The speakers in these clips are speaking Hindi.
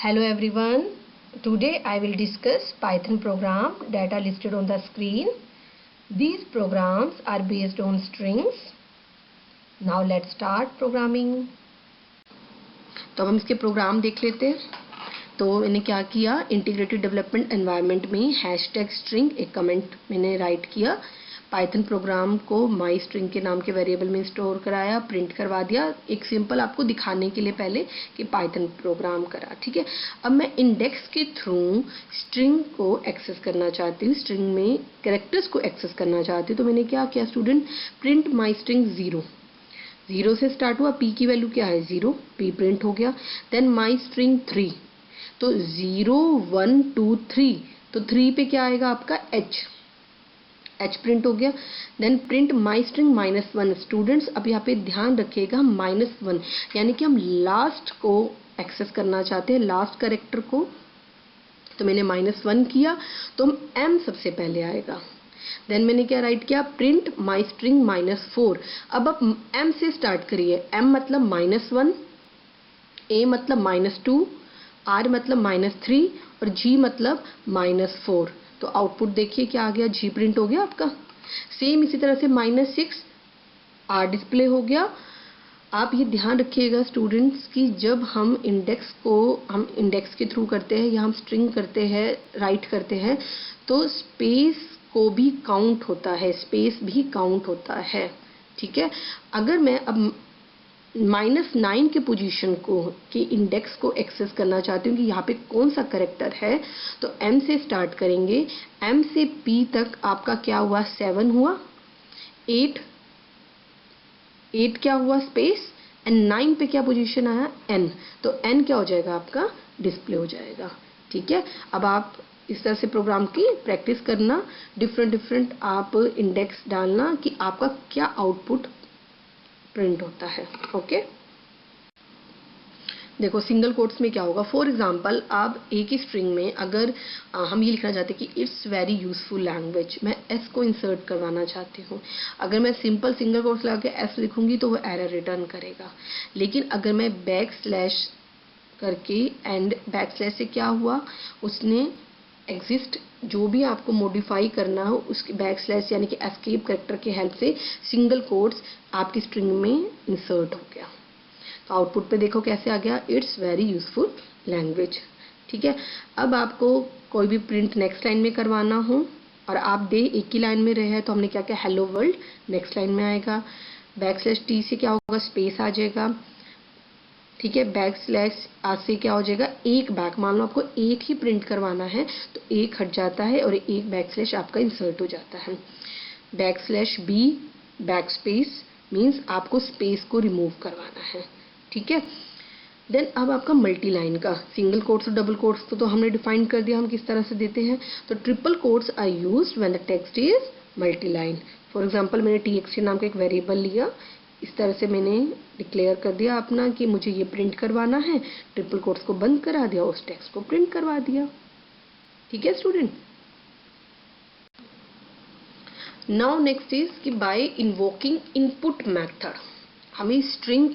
Hello everyone. Today I will discuss Python program that are listed on the screen. These programs are based on strings. Now let's start programming. तो हम इसके प्रोग्राम देख लेते हैं. तो मैंने क्या किया, इंटीग्रेटेड डेवलपमेंट एनवायरनमेंट में #string एक कमेंट मैंने राइट किया. पाइथन प्रोग्राम को माई स्ट्रिंग के नाम के वेरिएबल में स्टोर कराया, प्रिंट करवा दिया. एक सिंपल आपको दिखाने के लिए पहले कि पाइथन प्रोग्राम करा. ठीक है. अब मैं इंडेक्स के थ्रू स्ट्रिंग को एक्सेस करना चाहती हूँ, स्ट्रिंग में कैरेक्टर्स को एक्सेस करना चाहती हूँ. तो मैंने क्या किया स्टूडेंट, प्रिंट माई स्ट्रिंग 0 से स्टार्ट हुआ. पी की वैल्यू क्या है 0, पी प्रिंट हो गया. देन माई स्ट्रिंग 3, तो 0 1 2 3, तो 3 पे क्या आएगा आपका एच प्रिंट हो गया. Then print my string -1. Students अब यहाँ पे ध्यान रखिएगा, -1 यानी कि हम लास्ट को एक्सेस करना चाहते हैं, लास्ट कैरेक्टर को. तो मैंने -1 किया तो हम m सबसे पहले आएगा. देन मैंने क्या राइट किया, प्रिंट माई स्ट्रिंग -4. अब आप m से स्टार्ट करिए. m मतलब -1, a मतलब -2, r मतलब -3 और g मतलब -4. तो आउटपुट देखिए क्या आ गया, जी प्रिंट हो गया आपका. सेम इसी तरह से -6 आर डिस्प्ले हो गया. आप ये ध्यान रखिएगा स्टूडेंट्स कि जब हम इंडेक्स के थ्रू करते हैं या हम स्ट्रिंग करते हैं, राइट करते हैं, तो स्पेस को भी काउंट होता है, स्पेस भी काउंट होता है. ठीक है. अगर मैं अब -9 के पोजीशन को कि इंडेक्स को एक्सेस करना चाहती हूँ कि यहाँ पे कौन सा करेक्टर है, तो m से स्टार्ट करेंगे. m से p तक आपका क्या हुआ, 7 हुआ, 8 क्या हुआ स्पेस, एंड 9 पे क्या पोजीशन आया n. तो n क्या हो जाएगा आपका, डिस्प्ले हो जाएगा. ठीक है. अब आप इस तरह से प्रोग्राम की प्रैक्टिस करना, डिफरेंट आप इंडेक्स डालना कि आपका क्या आउटपुट प्रिंट होता है. ओके. देखो सिंगल कोट्स में क्या होगा. फॉर एग्जांपल आप एक ही स्ट्रिंग में अगर हम ये लिखना चाहते हैं कि इट्स वेरी यूजफुल लैंग्वेज, मैं एस को इंसर्ट करवाना चाहती हूँ. अगर मैं सिंपल सिंगल कोट्स लगा के एस लिखूंगी तो वो एरर रिटर्न करेगा. लेकिन अगर मैं बैकस्लैश करके, एंड बैकस्लैश से क्या हुआ, उसने एग्जिस्ट जो भी आपको मॉडिफाई करना हो उसके बैकस्लैश यानी कि एस्केप कैरेक्टर की हेल्प से सिंगल कोट्स आपकी स्ट्रिंग में इंसर्ट हो गया. तो आउटपुट पे देखो कैसे आ गया, इट्स वेरी यूजफुल लैंग्वेज. ठीक है. अब आपको कोई भी प्रिंट नेक्स्ट लाइन में करवाना हो और आप दे एक ही लाइन में रहे हैं, तो हमने क्या किया, हेलो वर्ल्ड नेक्स्ट लाइन में आएगा. बैकस्लैश टी से क्या होगा, स्पेस आ जाएगा. ठीक है. बैकस्लैश आज से क्या हो जाएगा, एक बैक, मान लो आपको एक ही प्रिंट करवाना है तो एक हट जाता है और एक बैकस्लैश आपका इंसर्ट हो जाता है. Backslash be back space means आपको स्पेस को रिमूव करवाना है. ठीक है. देन अब आपका मल्टी लाइन का, सिंगल कोट्स और डबल कोट्स को तो हमने डिफाइन कर दिया हम किस तरह से देते हैं. तो triple quotes are used when the text is multi line. For example मैंने txt नाम का एक वेरिएबल लिया, इस तरह से मैंने डिक्लेयर कर दिया अपना कि मुझे ये प्रिंट करवाना है, ट्रिपल कोट्स को बंद करा दिया, उस टेक्स्ट को प्रिंट करवा दिया. ठीक है स्टूडेंट. नाउ नेक्स्ट इज कि बाय इन्वोकिंग इनपुट मेथड हमें स्ट्रिंग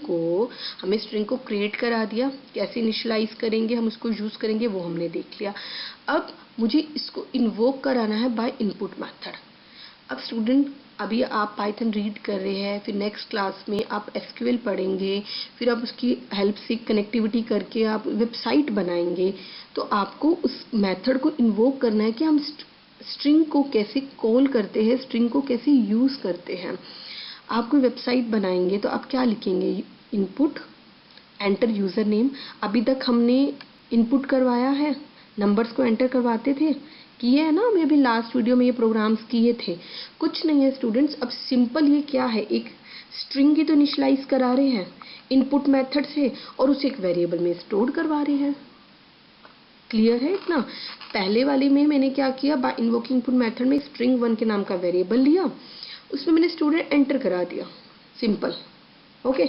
को क्रिएट करा दिया. कैसे इनिशियलाइज करेंगे, हम उसको यूज करेंगे, वो हमने देख लिया. अब मुझे इसको इन्वोक कराना है बाय इनपुट मेथड. अब स्टूडेंट अभी आप पाइथन रीड कर रहे हैं, फिर नेक्स्ट क्लास में आप एसक्यूएल पढ़ेंगे, फिर आप उसकी हेल्प से कनेक्टिविटी करके आप वेबसाइट बनाएंगे. तो आपको उस मेथड को इन्वोक करना है कि हम स्ट्रिंग को कैसे कॉल करते हैं, स्ट्रिंग को कैसे यूज़ करते हैं. आप कोई वेबसाइट बनाएंगे तो आप क्या लिखेंगे, इनपुट एंटर यूज़र नेम. अभी तक हमने इनपुट करवाया है, नंबर्स को एंटर करवाते थे, किए है ना, मैं अभी लास्ट वीडियो में ये प्रोग्राम्स किए थे. कुछ नहीं है स्टूडेंट्स. अब सिंपल ये क्या है, एक स्ट्रिंग की तो इनिशियलाइज करा रहे हैं इनपुट मेथड से और उसे एक वेरिएबल में स्टोर करवा रहे हैं. क्लियर है इतना. पहले वाले में मैंने क्या किया, बाय इन्वोकिंग इनपुट मेथड में स्ट्रिंग 1 के नाम का वेरिएबल लिया, उसमें मैंने स्टूडेंट एंटर करा दिया, सिंपल. ओके.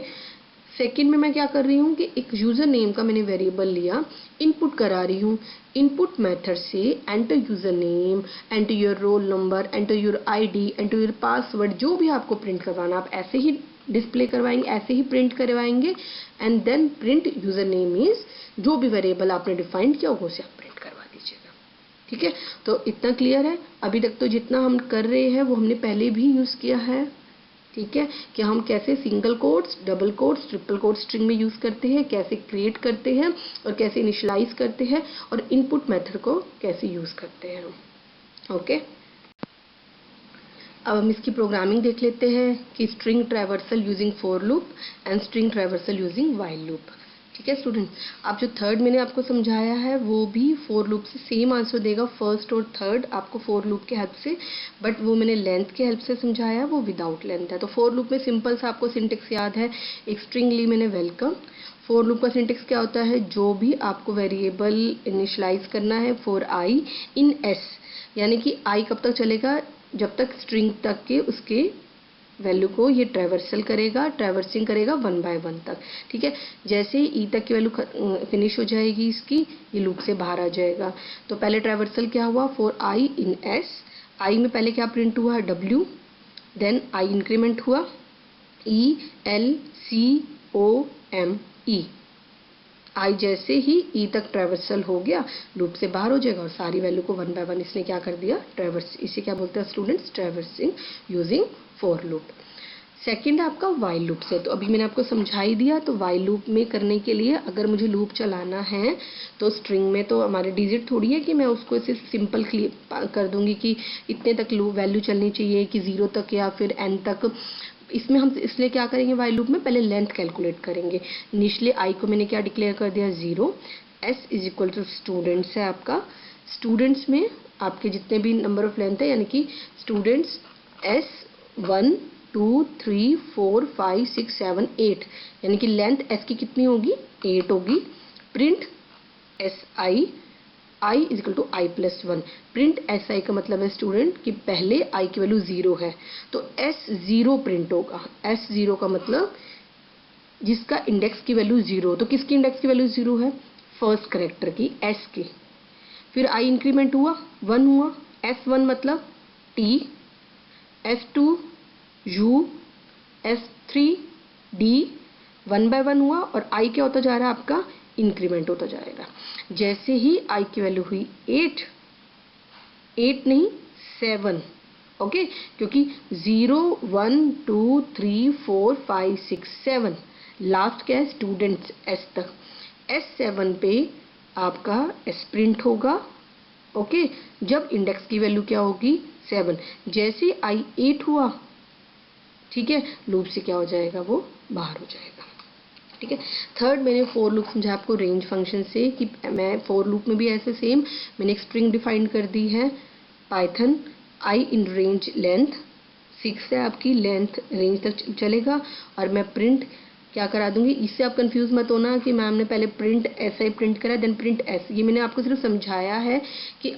सेकंड में मैं क्या कर रही हूँ कि एक यूज़र नेम का मैंने वेरिएबल लिया, इनपुट करा रही हूँ. इनपुट मेथड से enter user name, enter your roll number, enter your ID, enter your password, जो भी आपको प्रिंट करवाना आप ऐसे ही डिस्प्ले करवाएंगे, ऐसे ही प्रिंट करवाएंगे and then print user name is, जो भी वेरिएबल आपने डिफाइंड किया उसे आप प्रिंट करवा दीजिएगा। ठीक है, तो इतना क्लियर है। अभी तक तो जितना हम कर रहे हैं वो हमने पहले भी यूज किया है। ठीक है, कि हम कैसे single quotes, double quotes, triple quote string में यूज करते हैं, कैसे क्रिएट करते हैं और कैसे इनिशियलाइज करते हैं और इनपुट मेथड को कैसे यूज करते हैं हम। ओके, अब हम इसकी प्रोग्रामिंग देख लेते हैं कि string traversal using for loop and string traversal using while loop. ठीक है स्टूडेंट, अब जो थर्ड मैंने आपको समझाया है वो भी फॉर लूप से सेम आंसर देगा, फर्स्ट और थर्ड आपको फॉर लूप के हेल्प से, बट वो मैंने लेंथ के हेल्प से समझाया, वो विदाउट लेंथ है। तो फॉर लूप में सिंपल सा आपको सिंटेक्स याद है, एक स्ट्रिंग ली मैंने वेलकम। फॉर लूप का सिंटेक्स क्या होता है, जो भी आपको वेरिएबल इनिशियलाइज करना है फॉर आई इन एस, यानी कि आई कब तक चलेगा, जब तक स्ट्रिंग तक के उसके वैल्यू को ये ट्रैवर्सल करेगा, ट्रैवर्सिंग करेगा 1 बाय 1 तक। ठीक है, जैसे ई तक की वैल्यू फिनिश हो जाएगी इसकी, ये लूप से बाहर आ जाएगा। तो पहले ट्रैवर्सल क्या हुआ, फॉर आई इन एस, आई में पहले क्या प्रिंट हुआ, डब्ल्यू, देन आई इंक्रीमेंट हुआ, E L C O M E, आई जैसे ही ई तक ट्रैवर्सल हो गया लूप से बाहर हो जाएगा और सारी वैल्यू को 1 बाय 1 इसने क्या कर दिया, ट्रैवर्स, इसे क्या बोलते हैं students, traversing using for loop. Second आपका वाइल लूप से, तो अभी मैंने आपको समझा ही दिया। तो वाइल लूप में करने के लिए अगर मुझे लूप चलाना है तो स्ट्रिंग में तो हमारे डिजिट थोड़ी है कि मैं उसको ऐसे सिंपल कर दूंगी कि इतने तक लूप वैल्यू चलनी चाहिए कि 0 तक या फिर n तक। इसमें हम इसलिए क्या करेंगे, वाइल लूप में पहले लेंथ कैलकुलेट करेंगे। इनिशियली आई को मैंने क्या डिक्लेयर कर दिया, 0, S is equal to students है आपका, स्टूडेंट्स में आपके जितने भी नंबर ऑफ लेंथ है, यानी कि स्टूडेंट्स एस 1 2 3 4 5 6 7 8, यानी कि लेंथ एस की कितनी होगी, 8 होगी। Print S I, I is equal to I plus 1, print S I का मतलब है स्टूडेंट कि पहले आई की वैल्यू 0 है तो एस 0 प्रिंट होगा। एस 0 का मतलब जिसका इंडेक्स की वैल्यू 0, तो किसकी इंडेक्स की वैल्यू 0 है, फर्स्ट करेक्टर की, एस की। फिर आई इंक्रीमेंट हुआ, 1 हुआ, एस 1 मतलब T, S 2 U, S 3 D, 1 by 1 हुआ और आई क्या होता जा रहा है आपका, इंक्रीमेंट होता जाएगा। जैसे ही आई की वैल्यू हुई 8, 8 नहीं 7, ओके, क्योंकि 0 1 2 3 4 5 6 7 लास्ट क्या है स्टूडेंट्स एस तक, एस 7 पे आपका एस प्रिंट होगा। ओके, जब इंडेक्स की वैल्यू क्या होगी 7, जैसे आई 8 हुआ, ठीक है, लूप से क्या हो जाएगा, वो बाहर हो जाएगा। ठीक है, थर्ड मैंने फॉर लूप समझा आपको रेंज फंक्शन से कि मैं फॉर लूप में भी ऐसे सेम मैंने एक स्ट्रिंग डिफाइन कर दी है, Python I in range length 6 है आपकी, लेंथ रेंज तक चलेगा और मैं प्रिंट क्या करा दूंगी। इससे आप कंफ्यूज मत होना कि मैम ने पहले प्रिंट ऐसा ही प्रिंट करा देन प्रिंट एस, ये मैंने आपको सिर्फ समझाया है कि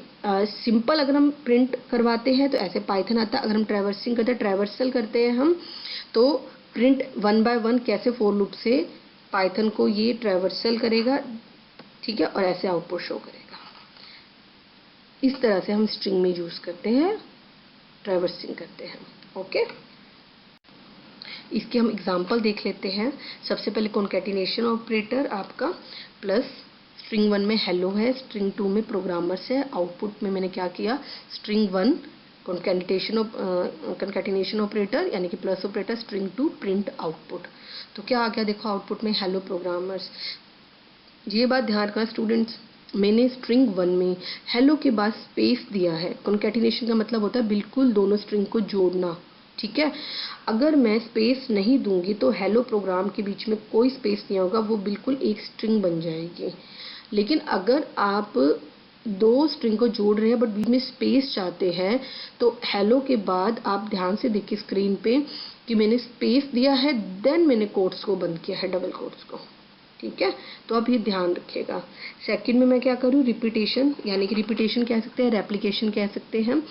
सिंपल अगर हम प्रिंट करवाते हैं तो ऐसे पाइथन आता है, अगर हम ट्रैवर्सिंग करते हैं, ट्रैवर्सल करते हैं हम, तो प्रिंट 1 बाय 1 कैसे फॉर लूप से पाइथन को ये ट्रैवर्सल करेगा। ठीक है, और ऐसे आउटपुट शो करेगा। इस तरह से हम स्ट्रिंग में यूज करते हैं, ट्रैवर्सिंग करते हैं। ओके, इसके हम एग्जांपल देख लेते हैं। सबसे पहले कॉन्कैटिनेशन ऑपरेटर आपका प्लस स्ट्रिंग 1 में हेलो है, स्ट्रिंग 2 में प्रोग्रामर्स है, आउटपुट में मैंने क्या किया, स्ट्रिंग 1 कॉन्कैटिनेशन ऑपरेटर यानी कि plus operator, string 2 print output. तो क्या आ गया देखो आउटपुट में, हेलो प्रोग्रामर्स। ये बात ध्यान रखना स्टूडेंट्स, मैंने स्ट्रिंग 1 में हेलो के बाद स्पेस दिया है। कॉन्कैटिनेशन का मतलब होता है बिल्कुल दोनों स्ट्रिंग को जोड़ना। ठीक है, अगर मैं स्पेस नहीं दूंगी तो हेलो प्रोग्राम के बीच में कोई स्पेस नहीं होगा, वो बिल्कुल एक स्ट्रिंग बन जाएगी। लेकिन अगर आप दो स्ट्रिंग को जोड़ रहे हैं बट बीच में स्पेस चाहते हैं तो हेलो के बाद आप ध्यान से देखिए स्क्रीन पे कि मैंने स्पेस दिया है, देन मैंने कोट्स को बंद किया है, डबल कोट्स को। ठीक है, तो आप ये ध्यान रखिएगा। सेकंड में मैं क्या करूँ, रिपीटेशन, यानी कि रिपीटेशन कह सकते हैं, रेप्लिकेशन कह सकते हैं।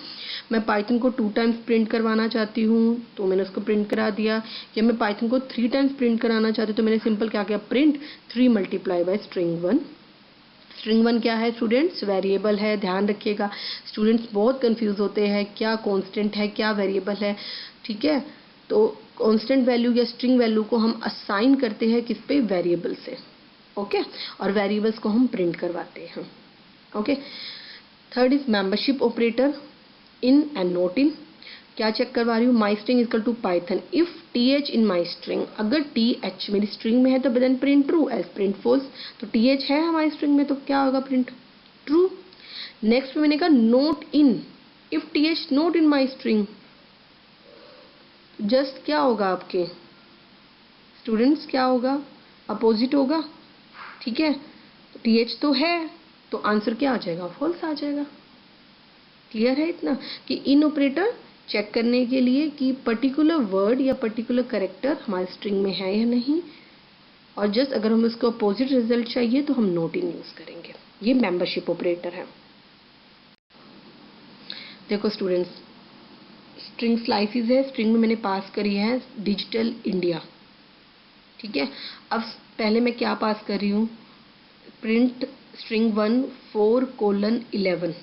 मैं पाइथन को 2 टाइम्स प्रिंट करवाना चाहती हूँ तो मैंने उसको प्रिंट करा दिया, या मैं पाइथन को 3 टाइम्स प्रिंट कराना चाहती हूँ तो मैंने सिंपल क्या किया, print 3 multiply by string 1। String 1 क्या है स्टूडेंट्स, वेरिएबल है, ध्यान रखिएगा। स्टूडेंट्स बहुत कंफ्यूज होते हैं क्या कांस्टेंट है क्या वेरिएबल है। ठीक है, तो कांस्टेंट वैल्यू या स्ट्रिंग वैल्यू को हम असाइन करते हैं किस पे, वेरिएबल से, ओके, और वेरिएबल्स को हम प्रिंट करवाते हैं, okay. Third is membership operator, in and not in. क्या चेक करवा रही हूँ, my string equal to Python if th in my string, अगर th मेरी स्ट्रिंग में है तो then print true, else print false. तो th है हमारी स्ट्रिंग में तो क्या होगा, प्रिंट ट्रू। नेक्स्ट में मैंने कहा note in, if th note in my string, just क्या होगा आपके स्टूडेंट्स, क्या होगा, अपोजिट होगा, ठीक है। तो th तो है तो आंसर क्या आ जाएगा, फॉल्स आ जाएगा। क्लियर है इतना कि इन ऑपरेटर चेक करने के लिए कि पर्टिकुलर वर्ड या पर्टिकुलर कैरेक्टर हमारे स्ट्रिंग में है या नहीं, और जस्ट अगर हमें उसको अपोजिट रिजल्ट चाहिए तो हम नोट इन यूज करेंगे। ये मेंबरशिप ऑपरेटर है। देखो स्टूडेंट्स, स्ट्रिंग स्लाइसिस है, स्ट्रिंग में मैंने पास करी है डिजिटल इंडिया, ठीक है। अब पहले मैं क्या पास कर रही हूँ, प्रिंट स्ट्रिंग 1 4:11,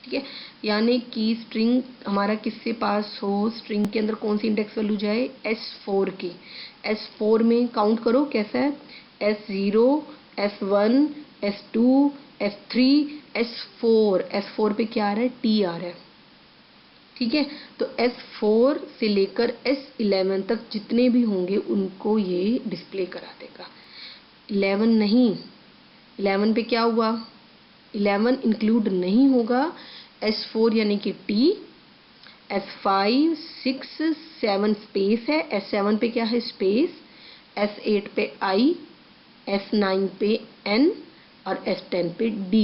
ठीक है। यानी कि स्ट्रिंग हमारा किससे पास हो, स्ट्रिंग के अंदर कौन सी इंडेक्स वैल्यू जाए, S4 की। S4 में काउंट करो कैसा है, S0 S1 S2 S3 S4, S4 पे क्या आ रहा है, T आ रहा है, ठीक है। तो S4 से लेकर S11 तक जितने भी होंगे उनको ये डिस्प्ले करा देगा। 11 नहीं, 11 पे क्या हुआ, 11 इंक्लूड नहीं होगा, S4 यानी कि T, S5 6 7 स्पेस है, S7 पे क्या है, स्पेस, S8 पे I, S9 पे N और S10 पे D।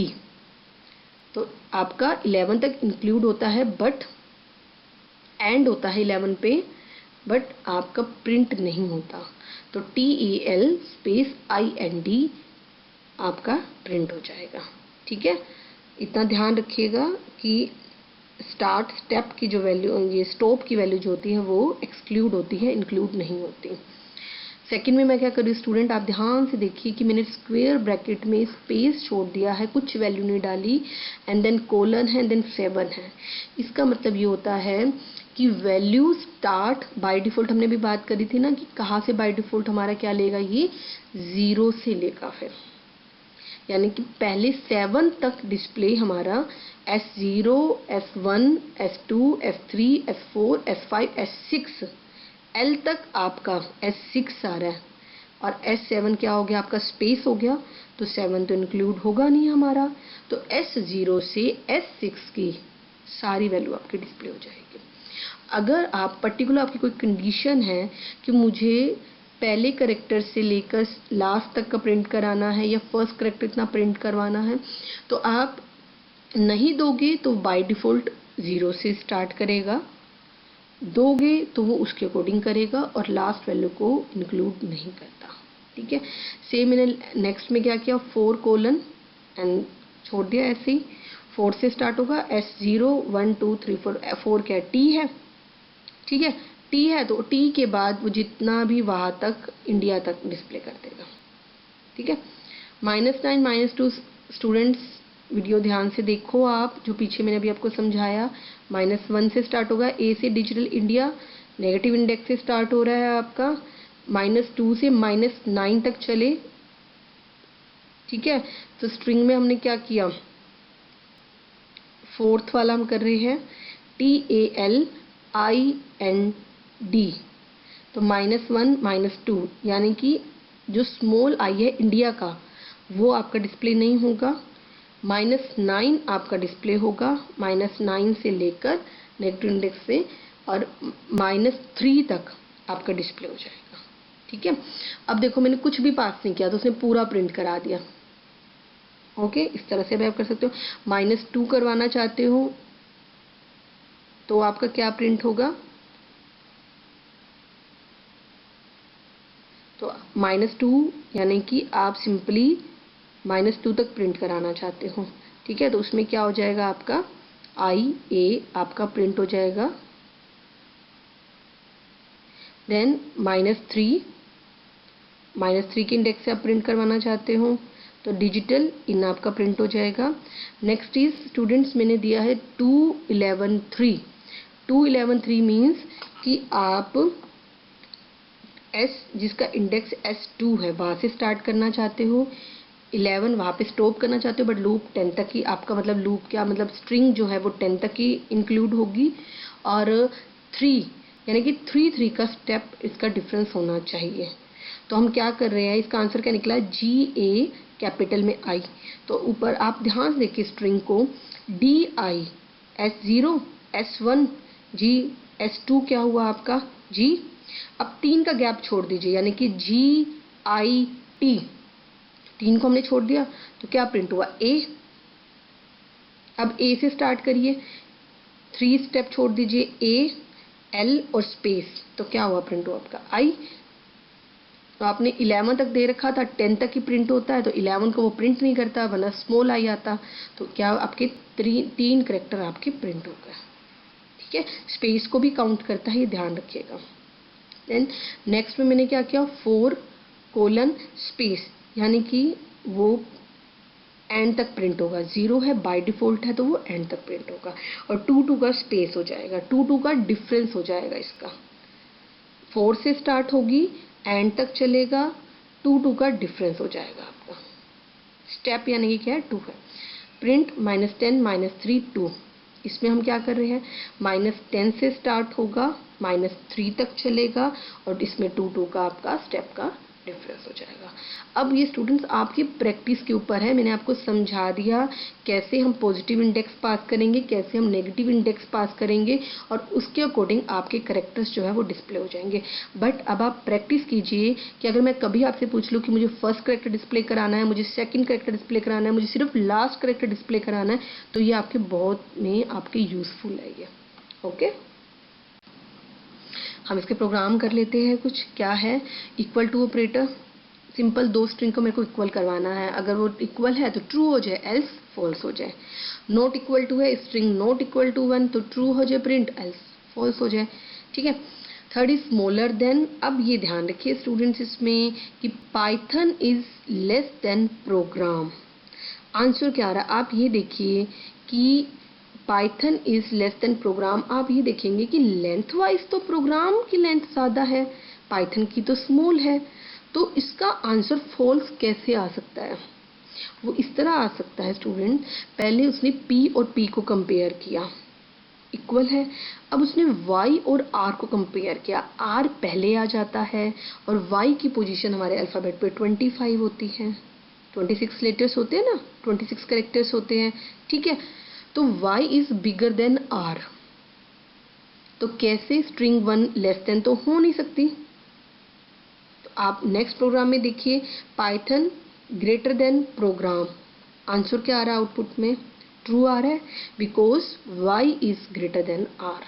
तो आपका 11 तक इंक्लूड होता है, बट एंड होता है 11 पे, बट आपका प्रिंट नहीं होता। तो TEL स्पेस IND आपका प्रिंट हो जाएगा, ठीक है। इतना ध्यान रखिएगा कि स्टार्ट स्टेप की जो वैल्यू, ये स्टॉप की वैल्यू जो होती है वो एक्सक्लूड होती है, इंक्लूड नहीं होती। सेकंड में मैं क्या कर रही हूँ स्टूडेंट, आप ध्यान से देखिए कि मैंने स्क्वायर ब्रैकेट में स्पेस छोड़ दिया है, कुछ वैल्यू नहीं डाली, एंड देन कोलन है, देन 7 है। इसका मतलब ये होता है कि वैल्यू स्टार्ट बाय डिफ़ॉल्ट, हमने भी बात करी थी ना कि कहाँ से बाय डिफ़ॉल्ट हमारा क्या लेगा, ये 0 से लेगा, फिर यानी कि पहले 7 तक डिस्प्ले हमारा S0 S1 S2 S3 S4 S5 S6, L तक आपका S6 आ रहा है, और S7 क्या हो गया आपका, स्पेस हो गया, तो 7 तो इंक्लूड होगा नहीं हमारा। तो S0 से S6 की सारी वैल्यू आपकी डिस्प्ले हो जाएगी। अगर आप पर्टिकुलर आपकी कोई कंडीशन है कि मुझे पहले करेक्टर से लेकर लास्ट तक का प्रिंट कराना है या फर्स्ट करेक्टर इतना प्रिंट करवाना है, तो आप नहीं दोगे तो बाय डिफ़ॉल्ट 0 से स्टार्ट करेगा, दोगे तो वो उसके अकॉर्डिंग करेगा और लास्ट वैल्यू को इंक्लूड नहीं करता, ठीक है। सेम मैंने नेक्स्ट में क्या किया, 4 कोलन एंड छोड़ दिया ऐसे ही, 4 से स्टार्ट होगा, S0 1 2 3 4, 4 क्या है, T है, ठीक है। T है तो T के बाद वो जितना भी वहाँ तक इंडिया तक डिस्प्ले कर देगा, ठीक है। -9 -2 स्टूडेंट्स वीडियो ध्यान से देखो आप, जो पीछे मैंने अभी आपको समझाया, -1 से स्टार्ट होगा, A से डिजिटल इंडिया, नेगेटिव इंडेक्स से स्टार्ट हो रहा है आपका, -2 से -9 तक चले, ठीक है। तो स्ट्रिंग में हमने क्या किया, फोर्थ वाला हम कर रहे हैं TALIND, तो -1 -2 यानी कि जो स्मॉल आई है इंडिया का वो आपका डिस्प्ले नहीं होगा, -9 आपका डिस्प्ले होगा, -9 से लेकर नेगेटिव इंडेक्स से और -3 तक आपका डिस्प्ले हो जाएगा, ठीक है। अब देखो मैंने कुछ भी पास नहीं किया तो उसने पूरा प्रिंट करा दिया, ओके। इस तरह से भी आप कर सकते हो। -2 करवाना चाहते हो तो आपका क्या प्रिंट होगा, तो -2 यानी कि आप सिंपली -2 तक प्रिंट कराना चाहते हो, ठीक है। तो उसमें क्या हो जाएगा आपका IA आपका प्रिंट हो जाएगा, देन -3 के इंडेक्स से आप प्रिंट करवाना चाहते हो तो डिजिटल इन आपका प्रिंट हो जाएगा। नेक्स्ट इज स्टूडेंट्स मैंने दिया है 2 11 3, 211 मीन्स कि आप जिसका इंडेक्स S2 है वहाँ से स्टार्ट करना चाहते हो, 11 वहाँ पे स्टॉप करना चाहते हो, बट लूप 10 तक ही आपका मतलब लूप क्या मतलब स्ट्रिंग जो है वो 10 तक ही इंक्लूड होगी, और 3 यानी कि 3 का स्टेप इसका डिफरेंस होना चाहिए। तो हम क्या कर रहे हैं, इसका आंसर क्या निकला, GA कैपिटल में I। तो ऊपर आप ध्यान से देखिए स्ट्रिंग को, DI S0 S1 G S2 क्या हुआ आपका G। अब 3 का गैप छोड़ दीजिए यानी कि GIT, 3 को हमने छोड़ दिया तो क्या प्रिंट हुआ A। अब A से स्टार्ट करिए, 3 स्टेप छोड़ दीजिए A L और स्पेस, तो क्या हुआ प्रिंट हुआ आपका I। तो आपने 11 तक दे रखा था, 10 तक ही प्रिंट होता है, तो 11 को वो प्रिंट नहीं करता वरना स्मॉल आई आता, तो क्या आपके 3 करेक्टर आपके प्रिंट हो गए। ठीक है, स्पेस को भी काउंट करता है, ये ध्यान रखिएगा। देन नेक्स्ट में मैंने क्या किया, 4 स्पेस यानी कि वो एंड तक प्रिंट होगा, 0 है बाय डिफ़ॉल्ट है तो वो एंड तक प्रिंट होगा, और 2 का स्पेस हो जाएगा, 2 का डिफरेंस हो जाएगा इसका, 4 से स्टार्ट होगी एंड तक चलेगा, 2 का डिफरेंस हो जाएगा आपका स्टेप, यानी कि क्या है 2 है। प्रिंट -10 -3 2, इसमें हम क्या कर रहे हैं, -10 से स्टार्ट होगा -3 तक चलेगा, और इसमें 2 का आपका स्टेप का डिफरेंस हो जाएगा। अब ये स्टूडेंट्स आपकी प्रैक्टिस के ऊपर है, मैंने आपको समझा दिया कैसे हम पॉजिटिव इंडेक्स पास करेंगे, कैसे हम नेगेटिव इंडेक्स पास करेंगे, और उसके अकॉर्डिंग आपके करेक्टर्स जो है वो डिस्प्ले हो जाएंगे। बट अब आप प्रैक्टिस कीजिए कि अगर मैं कभी आपसे पूछ लूँ कि मुझे फर्स्ट करेक्टर डिस्प्ले कराना है, मुझे सेकंड करेक्टर डिस्प्ले कराना है, मुझे सिर्फ लास्ट करेक्टर डिस्प्ले कराना है, तो ये आपके बहुत में आपके यूजफुल है ये। ओके, हम इसके प्रोग्राम कर लेते हैं कुछ। क्या है, equal to operator, simple 2 string को मेरे को इक्वल करवाना है, अगर वो इक्वल है तो ट्रू हो जाए, एल्स फॉल्स हो जाए। नॉट इक्वल टू है, स्ट्रिंग नॉट इक्वल टू 1 तो ट्रू हो जाए प्रिंट, एल्स फॉल्स हो जाए। ठीक है, थर्ड इज स्मॉलर देन। अब ये ध्यान रखिए स्टूडेंट्स इसमें कि Python is less than program. Answer क्या आ रहा है, आप ये देखिए कि Python is less than program, आप ये देखेंगे कि लेंथ वाइज तो प्रोग्राम की लेंथ ज़्यादा है, पाइथन की तो स्मॉल है, तो इसका आंसर फॉल्स कैसे आ सकता है। वो इस तरह आ सकता है स्टूडेंट, पहले उसने P और P को कंपेयर किया, इक्वल है, अब उसने Y और R को कंपेयर किया, R पहले आ जाता है और Y की पोजीशन हमारे अल्फ़ाबेट पे 25 होती है, 26 लेटर्स होते हैं ना, 26 कैरेक्टर्स होते हैं। ठीक है, तो Y is bigger than R, तो कैसे स्ट्रिंग 1 लेस देन तो हो नहीं सकती। तो आप नेक्स्ट प्रोग्राम में देखिए, Python greater than program, answer क्या आ रहा है आउटपुट में, ट्रू आ रहा है, because Y is greater than R।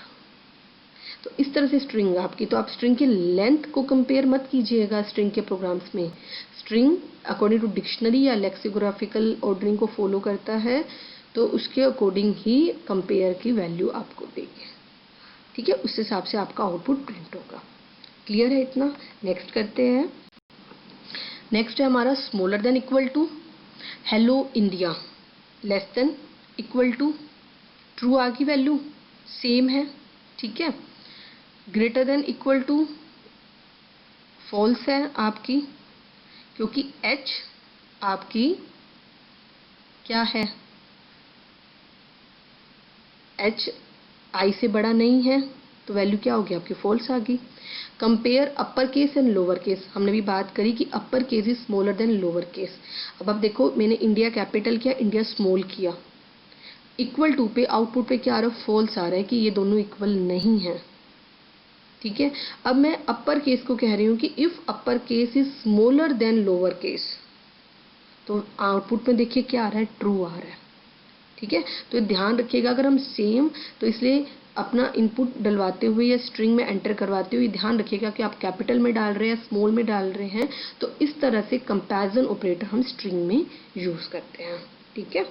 तो इस तरह से स्ट्रिंग आपकी, तो आप स्ट्रिंग की लेंथ को कंपेयर मत कीजिएगा स्ट्रिंग के प्रोग्राम्स में, स्ट्रिंग अकॉर्डिंग टू डिक्शनरी या लेक्सिकोग्राफिकल ऑर्डरिंग को फॉलो करता है, तो उसके अकॉर्डिंग ही कंपेयर की वैल्यू आपको देगी। ठीक है, उस हिसाब से आपका आउटपुट प्रिंट होगा। क्लियर है इतना, नेक्स्ट करते हैं। नेक्स्ट है हमारा smaller than equal to, hello India less than equal to, true आ गई वैल्यू, सेम है। ठीक है, greater than equal to false है आपकी, क्योंकि H आपकी क्या है, H I से बड़ा नहीं है, तो वैल्यू क्या होगी आपकी, फॉल्स आ गई। Compare upper case and lower case, हमने भी बात करी कि upper case is smaller than lower case. अब आप देखो, मैंने इंडिया कैपिटल किया, इंडिया स्मॉल किया, इक्वल टू पे आउटपुट पे क्या आ रहा है, फॉल्स आ रहा है कि ये दोनों इक्वल नहीं है। ठीक है, अब मैं अपर केस को कह रही हूँ कि if upper case is smaller than lower case, तो आउटपुट में देखिए क्या आ रहा है, ट्रू आ रहा है। ठीक है, तो ध्यान रखिएगा, अगर हम सेम, तो इसलिए अपना इनपुट डलवाते हुए या स्ट्रिंग में एंटर करवाते हुए ध्यान रखिएगा कि आप कैपिटल में डाल रहे हैं, स्मॉल में डाल रहे हैं, तो इस तरह से कंपैरिजन ऑपरेटर हम स्ट्रिंग में यूज करते हैं। ठीक है,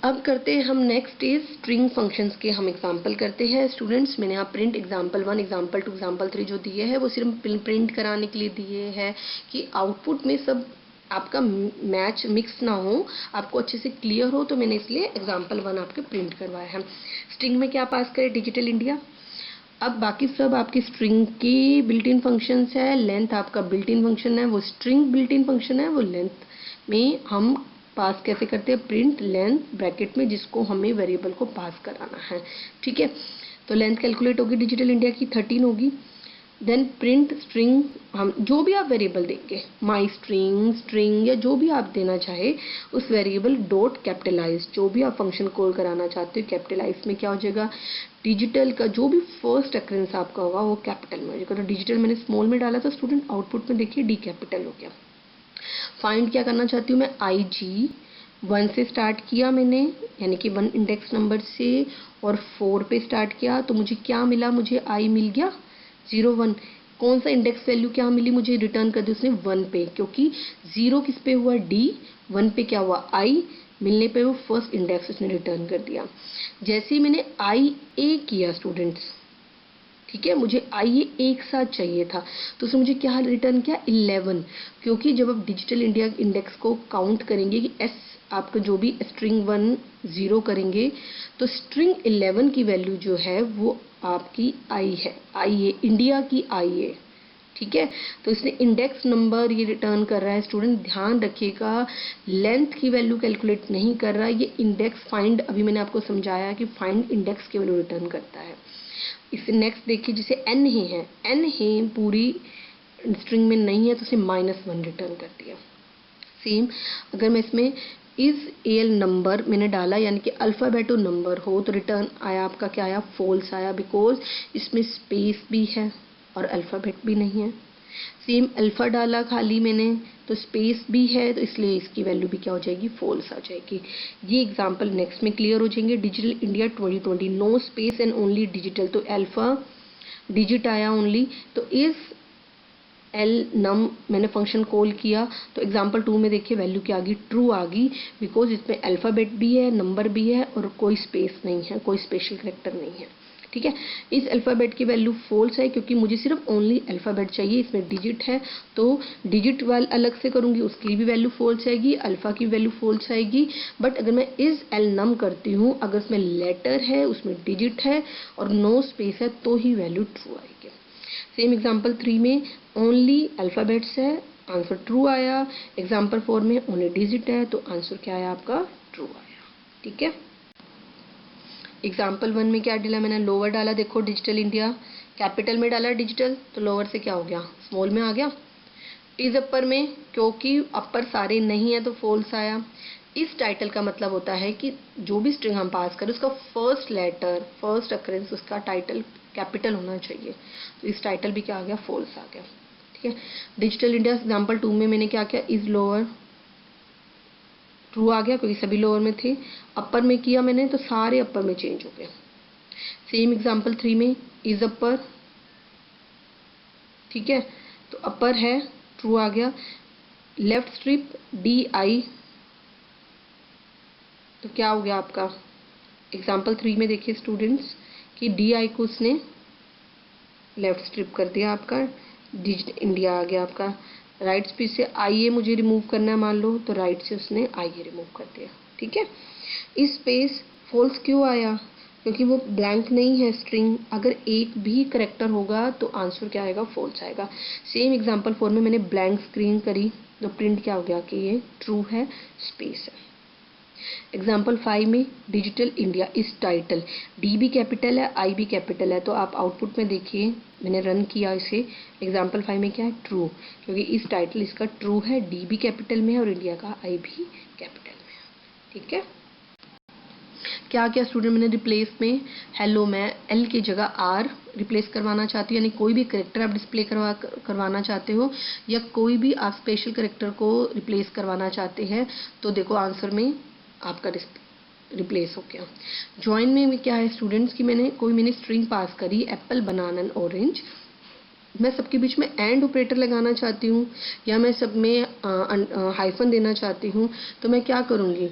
अब करते हैं हम नेक्स्ट इज स्ट्रिंग फंक्शंस के हम एग्जांपल करते हैं स्टूडेंट्स। मैंने यहाँ प्रिंट एग्जांपल 1 एग्जांपल 2 एग्जांपल 3 जो दिए हैं वो सिर्फ प्रिंट कराने के लिए दिए हैं कि आउटपुट में सब आपका मैच मिक्स ना हो, आपको अच्छे से क्लियर हो, तो मैंने इसलिए एग्जाम्पल 1 आपके प्रिंट करवाया है। स्ट्रिंग में क्या पास करें, डिजिटल इंडिया। अब बाकी सब आपकी स्ट्रिंग की बिल्ट इन फंक्शंस है, लेंथ आपका बिल्ट इन फंक्शन है, वो स्ट्रिंग बिल्ट इन फंक्शन है, वो लेंथ में हम पास कैसे करते हैं, प्रिंट लेंथ ब्रैकेट में, जिसको हमें वेरिएबल को पास कराना है। ठीक है, तो लेंथ कैलकुलेट होगी डिजिटल इंडिया की 13 होगी। देन प्रिंट स्ट्रिंग, हम जो भी आप वेरिएबल देंगे, माई स्ट्रिंग, स्ट्रिंग या जो भी आप देना चाहे उस वेरिएबल डॉट कैपिटलाइज, जो भी आप फंक्शन कॉल कराना चाहते हो कैपिटलाइज में क्या हो जाएगा, डिजिटल का जो भी फर्स्ट अक्रेंस आपका होगा वो कैपिटल में हो जाएगा। तो डिजिटल मैंने स्मॉल में डाला था स्टूडेंट, आउटपुट में देखिए डी कैपिटल हो गया। फाइंड क्या करना चाहती हूँ मैं, आई जी 1 से स्टार्ट किया मैंने, यानी कि 1 इंडेक्स नंबर से, और 4 पे स्टार्ट किया, तो मुझे क्या मिला, मुझे आई मिल गया 0 1। कौन सा इंडेक्स वैल्यू क्या मिली मुझे, रिटर्न कर दी उसने 1 पे, क्योंकि 0 किस पे हुआ, डी, 1 पे क्या हुआ, आई, मिलने पे वो फर्स्ट इंडेक्स उसने रिटर्न कर दिया। जैसे ही मैंने आई ए किया स्टूडेंट्स, ठीक है, मुझे आई ए एक साथ चाहिए था, तो उसने मुझे क्या रिटर्न किया, 11, क्योंकि जब आप डिजिटल इंडिया इंडेक्स को काउंट करेंगे कि एस आपका जो भी स्ट्रिंग 1 0 करेंगे, तो स्ट्रिंग 11 की वैल्यू जो है वो आपकी आई है, आई ए, इंडिया की आई ए। ठीक है, तो इसने इंडेक्स नंबर ये रिटर्न कर रहा है स्टूडेंट, ध्यान रखिएगा, लेंथ की वैल्यू कैलकुलेट नहीं कर रहा है ये, इंडेक्स फाइंड, अभी मैंने आपको समझाया कि फाइंड इंडेक्स की वैल्यू रिटर्न करता है। इसे नेक्स्ट देखिए, जिसे एन ही है, एन है पूरी स्ट्रिंग में नहीं है, तो उसे -1 रिटर्न कर दिया। सेम अगर मैं इसमें इज एल नंबर मैंने डाला, यानी कि अल्फ़ाबेटो नंबर हो, तो रिटर्न आया आपका क्या आया, फॉल्स आया, बिकॉज इसमें स्पेस भी है और अल्फ़ाबेट भी नहीं है। सेम अल्फ़ा डाला खाली मैंने, तो स्पेस भी है, तो इसलिए इसकी वैल्यू भी क्या हो जाएगी, फॉल्स आ जाएगी। ये एग्जांपल नेक्स्ट में क्लियर हो जाएंगे। Digital India 2020, no space and only digital, तो अल्फ़ा डिजिट आया ओनली, तो इस एल नम मैंने फंक्शन कॉल किया, तो एग्जांपल 2 में देखिए वैल्यू क्या आ गई, ट्रू आ गई, बिकॉज इसमें अल्फ़ाबेट भी है, नंबर भी है, और कोई स्पेस नहीं है, कोई स्पेशल करेक्टर नहीं है। ठीक है, इस अल्फ़ाबेट की वैल्यू फॉल्स है, क्योंकि मुझे सिर्फ ओनली अल्फ़ाबेट चाहिए, इसमें डिजिट है, तो डिजिट वाल अलग से करूँगी, उसकी भी वैल्यू फॉल्स आएगी, अल्फ़ा की वैल्यू फॉल्स आएगी। बट अगर मैं इस एल नम करती हूँ, अगर उसमें लेटर है, उसमें डिजिट है और नो स्पेस है, तो ही वैल्यू ट्रू आएगी। सेम एग्जाम्पल 3 में ओनली अल्फ़ाबेट्स है, आंसर ट्रू आया। एग्जाम्पल 4 में ओनली डिजिट है, तो आंसर क्या आया आपका, ट्रू आया। ठीक है, एग्जाम्पल 1 में क्या डाला मैंने, लोअर डाला, देखो डिजिटल इंडिया, कैपिटल में डाला डिजिटल, तो लोअर से क्या हो गया, स्मॉल में आ गया। इज अपर में, क्योंकि अपर सारे नहीं है तो फॉल्स आया। इस टाइटल का मतलब होता है कि जो भी स्ट्रिंग हम पास करें उसका फर्स्ट लेटर, फर्स्ट अकरेंस, उसका टाइटल कैपिटल होना चाहिए, तो इस टाइटल भी क्या आ गया, फॉल्स आ गया। ठीक है, डिजिटल इंडिया एग्जाम्पल 2 में मैंने क्या किया, इज लोअर, ट्रू आ गया क्योंकि सभी लोअर में थे। अपर में किया मैंने तो सारे अपर में चेंज हो गए। सेम एग्जाम्पल 3 में इज अपर, ठीक है, तो अपर है, ट्रू आ गया। लेफ्ट स्ट्रिप डी आई, तो क्या हो गया आपका, एग्जाम्पल 3 में देखिए स्टूडेंट्स कि डी आई को उसने लेफ्ट स्ट्रिप कर दिया, आपका डिजिट इंडिया आ गया आपका। राइट स्पेस से आई ए मुझे रिमूव करना है मान लो, तो राइट से उसने आई ए रिमूव कर दिया। ठीक है, इस स्पेस फॉल्स क्यों आया, क्योंकि वो ब्लैंक नहीं है स्ट्रिंग, अगर एक भी करेक्टर होगा तो आंसर क्या आएगा, फॉल्स आएगा। सेम एग्जांपल 4 में मैंने ब्लैंक स्क्रीन करी, तो प्रिंट क्या हो गया कि ये ट्रू है, स्पेस है। एग्जाम्पल 5 में डिजिटल इंडिया इस टाइटल, डी भी कैपिटल है, आई भी कैपिटल है, तो आप आउटपुट में देखिए मैंने रन किया इसे, एग्जाम्पल 5 में क्या है, ट्रू, क्योंकि इस टाइटल इसका ट्रू है, डी भी कैपिटल में है और इंडिया का आई भी कैपिटल में है। ठीक है, क्या क्या स्टूडेंट मैंने रिप्लेस में, हेलो मैं एल की जगह आर रिप्लेस करवाना चाहती हूँ, यानी कोई भी करेक्टर आप डिस्प्ले करवाना चाहते हो, या कोई भी आप स्पेशल करेक्टर को रिप्लेस करवाना चाहते हैं, तो देखो आंसर में आपका रिप्लेस हो गया। जॉइन में क्या है स्टूडेंट्स की मैंने स्ट्रिंग पास करी, एप्पल बनाना एंड ऑरेंज, मैं सबके बीच में एंड ऑपरेटर लगाना चाहती हूँ, या मैं सब में हाइफन देना चाहती हूँ, तो मैं क्या करूँगी,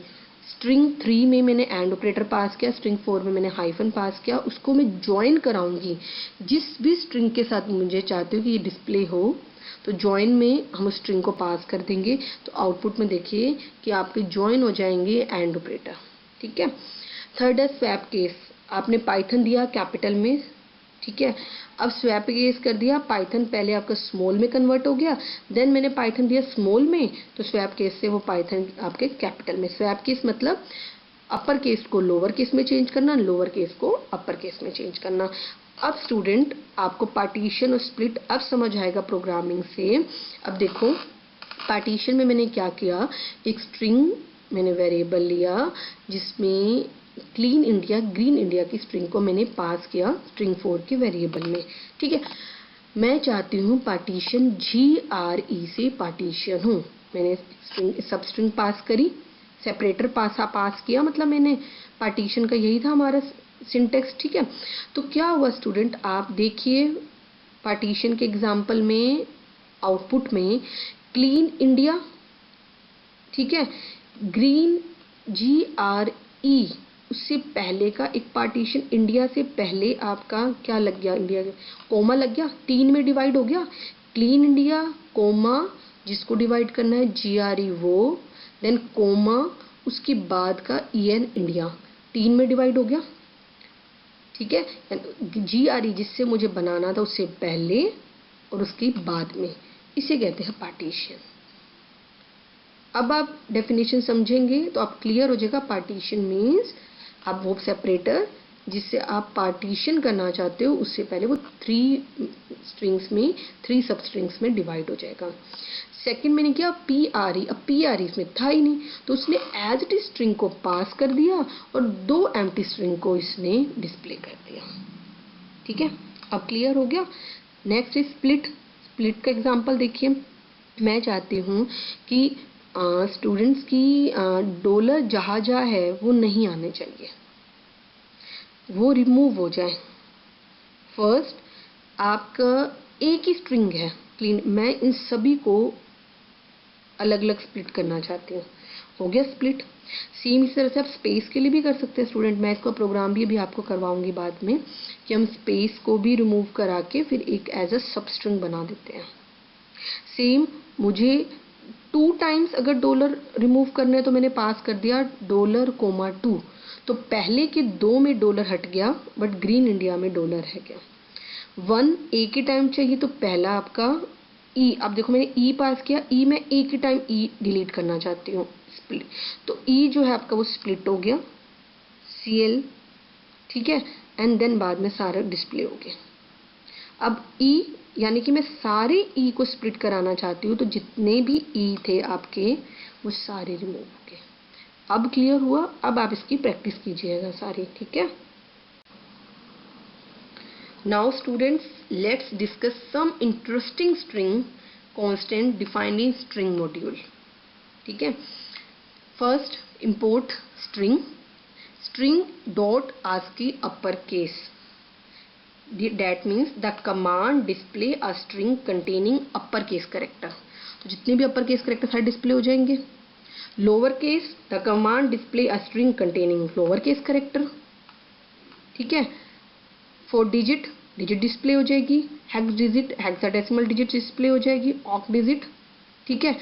स्ट्रिंग 3 में मैंने एंड ऑपरेटर पास किया, स्ट्रिंग 4 में मैंने हाइफन पास किया, उसको मैं ज्वाइन कराऊंगी जिस भी स्ट्रिंग के साथ मुझे चाहती हूँ कि ये डिस्प्ले हो, तो ज्वाइन में हम उस स्ट्रिंग को पास कर देंगे, तो आउटपुट में देखिए कि आपके ज्वाइन हो जाएंगे एंड ऑपरेटर। ठीक है। थर्ड है स्वैप केस। आपने पाइथन दिया कैपिटल में, ठीक है। अब स्वैप केस कर दिया, पाइथन पहले आपका स्मॉल में कन्वर्ट हो गया, देन मैंने पाइथन दिया स्मॉल में, तो स्वैप केस से वो पाइथन आपके कैपिटल में। स्वैप केस मतलब अपर केस को लोअर केस में चेंज करना, लोअर केस को अपर केस में चेंज करना। अब स्टूडेंट आपको पार्टीशन और स्प्लिट अब समझ आएगा प्रोग्रामिंग से। अब देखो पार्टीशन में मैंने क्या किया, एक स्ट्रिंग मैंने वेरिएबल लिया जिसमें क्लीन इंडिया ग्रीन इंडिया की स्ट्रिंग को मैंने पास किया स्ट्रिंग 4 के वेरिएबल में। ठीक है। मैं चाहती हूँ पार्टीशन GRE से पार्टीशन हूँ। मैंने स्ट्रिंग सब स्ट्रिंग पास करी, सेपरेटर पास किया, मतलब मैंने पार्टीशन का यही था हमारा सिंटेक्स। ठीक है। तो क्या हुआ स्टूडेंट, आप देखिए पार्टीशन के एग्जाम्पल में आउटपुट में क्लीन इंडिया, ठीक है, ग्रीन GRE, उससे पहले का एक पार्टीशन इंडिया से पहले आपका क्या लग गया, इंडिया कोमा लग गया, 3 में डिवाइड हो गया। क्लीन इंडिया कोमा, जिसको डिवाइड करना है GRE वो, देन कोमा, उसके बाद का EN इंडिया, 3 में डिवाइड हो गया। ठीक है। GRE जिससे मुझे बनाना था उससे पहले और उसके बाद में, इसे कहते हैं पार्टीशन। अब आप डेफिनेशन समझेंगे तो आप क्लियर हो जाएगा। पार्टीशन मीन्स आप वो सेपरेटर जिससे आप पार्टीशन करना चाहते हो उससे पहले वो 3 स्ट्रिंग्स में 3 सब स्ट्रिंग्स में डिवाइड हो जाएगा। सेकंड मैंने किया PRE। अब PRE इसमें था ही नहीं, तो उसने एज इट स्ट्रिंग को पास कर दिया और 2 एम्प्टी स्ट्रिंग को इसने डिस्प्ले कर दिया। ठीक है। अब क्लियर हो गया। Next is split. स्प्लिट का एग्जांपल देखिए, मैं चाहती हूँ कि स्टूडेंट्स की डॉलर जहाँ जहाँ है वो नहीं आने चाहिए, वो रिमूव हो जाए। फर्स्ट आपका एक ही स्ट्रिंग है क्लीन, मैं इन सभी को अलग अलग स्प्लिट करना चाहती हूँ। हो गया स्प्लिट। सेम इस तरह से आप स्पेस के लिए भी कर सकते हैं स्टूडेंट। मैं इसका प्रोग्राम भी अभी आपको करवाऊंगी बाद में कि हम स्पेस को भी रिमूव करा के फिर एक एज अ सब स्ट्रिंग बना देते हैं। सेम मुझे 2 टाइम्स अगर डॉलर रिमूव करना है तो मैंने पास कर दिया $2, तो पहले के 2 में डॉलर हट गया बट ग्रीन इंडिया में डॉलर है क्या। 1 एक ही टाइम चाहिए तो पहला आपका E, अब देखो मैंने E पास किया, E में एक ही टाइम E डिलीट करना चाहती हूँ, स्प्लिट, तो E जो है आपका वो स्प्लिट हो गया CL। ठीक है। एंड देन बाद में सारा डिस्प्ले हो गया। अब E यानी कि मैं सारे E को स्प्लिट कराना चाहती हूँ, तो जितने भी E थे आपके वो सारे रिमूव हो गए। अब क्लियर हुआ। अब आप इसकी प्रैक्टिस कीजिएगा सारी। ठीक है। Now students, let's discuss some interesting string constant defined in string module. ठीक है। First import string dot ASCII uppercase. That means the command display a string containing uppercase character. तो जितने भी uppercase character सारे डिस्प्ले हो जाएंगे। Lower case the command display a string containing lower case character. ठीक है। 4 डिजिट डिस्प्ले हो जाएगी, hex digit hexadecimal digit display हो जाएगी, ऑक्ट डिजिट। ठीक है।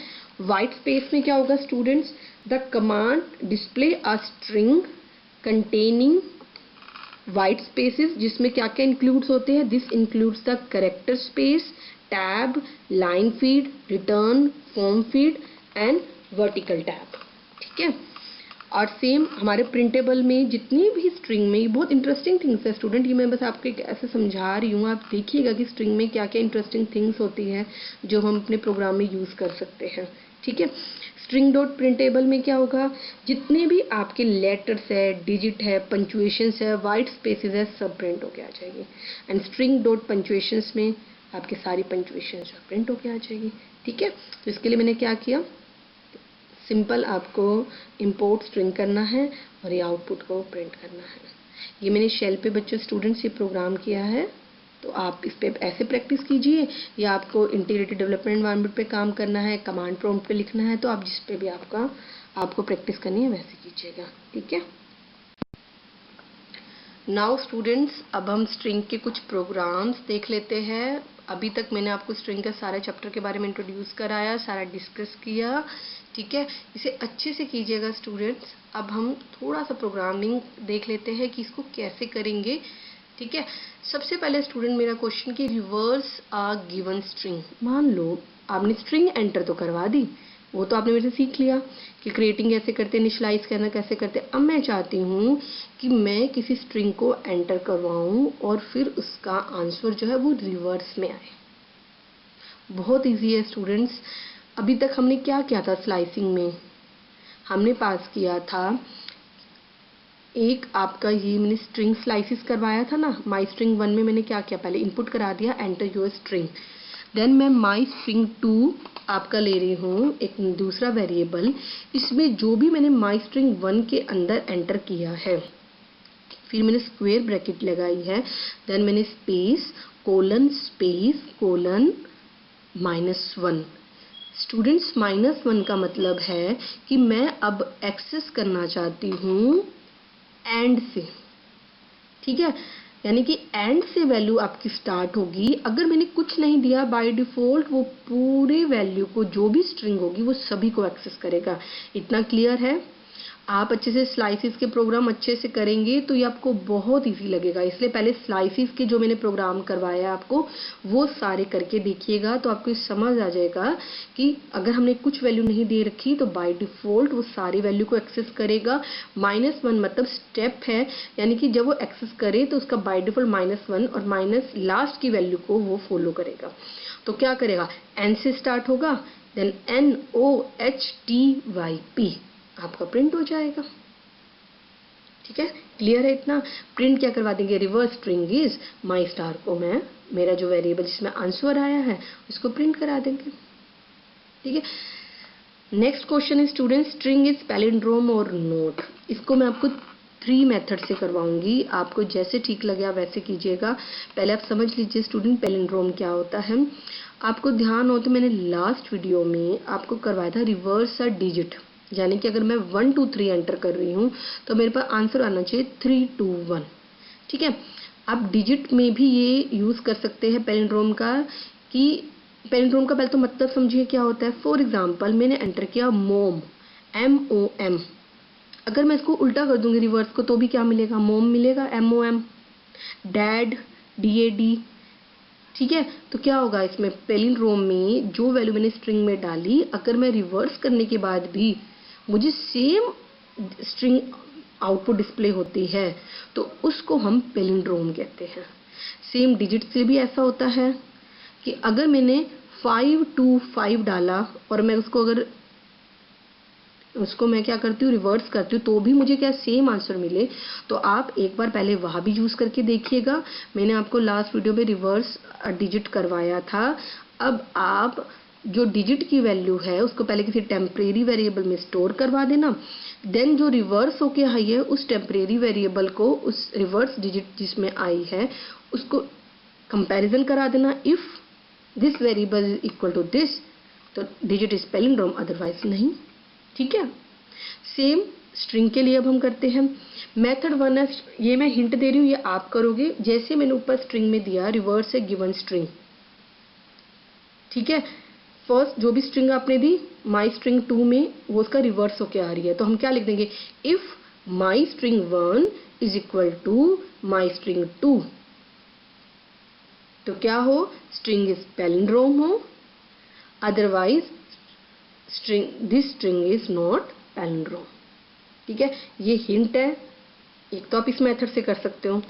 वाइट स्पेस में क्या होगा students, the command display a string containing white spaces, जिसमें क्या क्या इंक्लूड्स होते हैं, this includes the character space, tab, line feed, return, form feed and vertical tab. ठीक है। और सेम हमारे प्रिंटेबल में जितनी भी स्ट्रिंग में, ये बहुत इंटरेस्टिंग थिंग्स है स्टूडेंट, ये मैं बस आपको ऐसे समझा रही हूँ, आप देखिएगा कि स्ट्रिंग में क्या क्या इंटरेस्टिंग थिंग्स होती हैं जो हम अपने प्रोग्राम में यूज़ कर सकते हैं। ठीक है। स्ट्रिंग डॉट प्रिंटेबल में क्या होगा, जितने भी आपके लेटर्स है, डिजिट है, पंचुएशंस है, वाइट स्पेसेस है, सब प्रिंट होके आ जाएगी। एंड स्ट्रिंग डॉट पंचुएशंस में आपके सारी पंचुएशंस प्रिंट होके आ जाएगी। ठीक है। तो इसके लिए मैंने क्या किया, सिंपल आपको इंपोर्ट स्ट्रिंग करना है और ये आउटपुट को प्रिंट करना है। ये मैंने शेल पे बच्चों स्टूडेंट्स ये प्रोग्राम किया है, तो आप इस पे ऐसे प्रैक्टिस कीजिए, या आपको इंटीग्रेटेड डेवलपमेंट एनवायरनमेंट पे काम करना है, कमांड प्रॉम्प्ट पे लिखना है, तो आप जिस पे भी आपको प्रैक्टिस करनी है वैसे कीजिएगा। ठीक है। नाउ स्टूडेंट्स, अब हम स्ट्रिंग के कुछ प्रोग्राम्स देख लेते हैं अभी तक मैंने आपको स्ट्रिंग के सारे चैप्टर के बारे में इंट्रोड्यूस कराया, सारा डिस्कस किया, ठीक है। इसे अच्छे से कीजिएगा स्टूडेंट्स। अब हम थोड़ा सा प्रोग्रामिंग देख लेते हैं कि इसको कैसे करेंगे, ठीक है। सबसे पहले स्टूडेंट मेरा क्वेश्चन कि रिवर्स अ गिवन स्ट्रिंग। मान लो आपने स्ट्रिंग एंटर तो करवा दी, वो तो आपने मेरे से सीख लिया कि क्रिएटिंग कैसे करते, इनिशियलाइज करना कैसे करते। अब मैं चाहती हूँ कि मैं किसी स्ट्रिंग को एंटर करवाऊँ और फिर उसका आंसर जो है वो रिवर्स में आए। बहुत इजी है स्टूडेंट्स। अभी तक हमने क्या किया था स्लाइसिंग में, हमने पास किया था एक आपका ये मैंने स्ट्रिंग स्लाइसिस करवाया था ना। माई स्ट्रिंग 1 में मैंने क्या किया, पहले इनपुट करा दिया एंटर योर स्ट्रिंग। देन मैं माई स्ट्रिंग 2 आपका ले रही हूँ एक दूसरा वेरिएबल। इसमें जो भी मैंने माई स्ट्रिंग 1 के अंदर एंटर किया है, फिर मैंने स्क्वायर ब्रैकेट लगाई है, देन मैंने स्पेस कोलन -1। स्टूडेंट्स -1 का मतलब है कि मैं अब एक्सेस करना चाहती हूँ एंड से, ठीक है। यानी कि एंड से वैल्यू आपकी स्टार्ट होगी। अगर मैंने कुछ नहीं दिया बाय डिफॉल्ट वो पूरे वैल्यू को, जो भी स्ट्रिंग होगी वो सभी को एक्सेस करेगा। इतना क्लियर है? आप अच्छे से स्लाइसिस के प्रोग्राम अच्छे से करेंगे तो ये आपको बहुत इजी लगेगा। इसलिए पहले स्लाइसिस के जो मैंने प्रोग्राम करवाया आपको वो सारे करके देखिएगा, तो आपको समझ आ जाएगा कि अगर हमने कुछ वैल्यू नहीं दे रखी तो बाय डिफॉल्ट वो सारी वैल्यू को एक्सेस करेगा। -1 मतलब स्टेप है, यानी कि जब वो एक्सेस करे तो उसका बाय डिफॉल्ट -1 और माइनस लास्ट की वैल्यू को वो फॉलो करेगा। तो क्या करेगा, एन से स्टार्ट होगा, देन NOHTYP आपका प्रिंट हो जाएगा, ठीक है। क्लियर है इतना? प्रिंट क्या करवा देंगे, reverse string is my star को मैं मेरा जो वेरिएबल जिसमें आंसर आया है उसको प्रिंट करा देंगे, ठीक है। नेक्स्ट क्वेश्चन है स्टूडेंट, स्ट्रिंग इज पैलिंड्रोम और नोट। इसको मैं आपको 3 मेथड से करवाऊंगी, आपको जैसे ठीक लगे आप वैसे कीजिएगा। पहले आप समझ लीजिए स्टूडेंट पैलिंड्रोम क्या होता है। आपको ध्यान हो तो मैंने लास्ट वीडियो में आपको करवाया था रिवर्स अ डिजिट, यानी कि अगर मैं 1 2 3 एंटर कर रही हूँ तो मेरे पास आंसर आना चाहिए 3 2 1, ठीक है। आप डिजिट में भी ये यूज़ कर सकते हैं पैलिंड्रोम का, कि पैलिंड्रोम का पहले तो मतलब समझिए क्या होता है। फॉर एग्जांपल मैंने एंटर किया मोम, MOM। अगर मैं इसको उल्टा कर दूंगी रिवर्स को तो भी क्या मिलेगा, मोम मिलेगा, MOM। डैड, DAD, ठीक है। तो क्या होगा इसमें, पैलिंड्रोम में जो वैल्यू मैंने स्ट्रिंग में डाली अगर मैं रिवर्स करने के बाद भी मुझे सेम स्ट्रिंग आउटपुट डिस्प्ले होती है तो उसको हम पैलिंड्रोम कहते हैं। सेम डिजिट से भी ऐसा होता है कि अगर मैंने 5 2 5 डाला और मैं उसको मैं क्या करती हूँ, रिवर्स करती हूँ, तो भी मुझे क्या सेम आंसर मिले। तो आप एक बार पहले वहाँ भी यूज़ करके देखिएगा। मैंने आपको लास्ट वीडियो में रिवर्स डिजिट करवाया था। अब आप जो डिजिट की वैल्यू है उसको पहले किसी टेम्परेरी वेरिएबल में स्टोर करवा देना, देन जो रिवर्स होके आई है उस टेम्परेरी वेरिएबल को उस रिवर्स डिजिट जिसमें आई है उसको कंपैरिजन करा देना। If this variable is equal to this तो डिजिट इज पैलिंड्रोम, अदरवाइज नहीं, ठीक है। सेम स्ट्रिंग के लिए अब हम करते हैं। मेथड 1 है, ये मैं हिंट दे रही हूँ, ये आप करोगे जैसे मैंने ऊपर स्ट्रिंग में दिया रिवर्स है गिवन स्ट्रिंग, ठीक है। फर्स्ट जो भी स्ट्रिंग आपने दी माई स्ट्रिंग 2 में वो उसका रिवर्स होके आ रही है, तो हम क्या लिख देंगे, if my string 1 is equal to my string 2, तो क्या हो, स्ट्रिंग इज पैलिंड्रोम हो, otherwise this string is not palindrome, ठीक है। ये हिंट है, एक तो आप इस मेथड से कर सकते हो।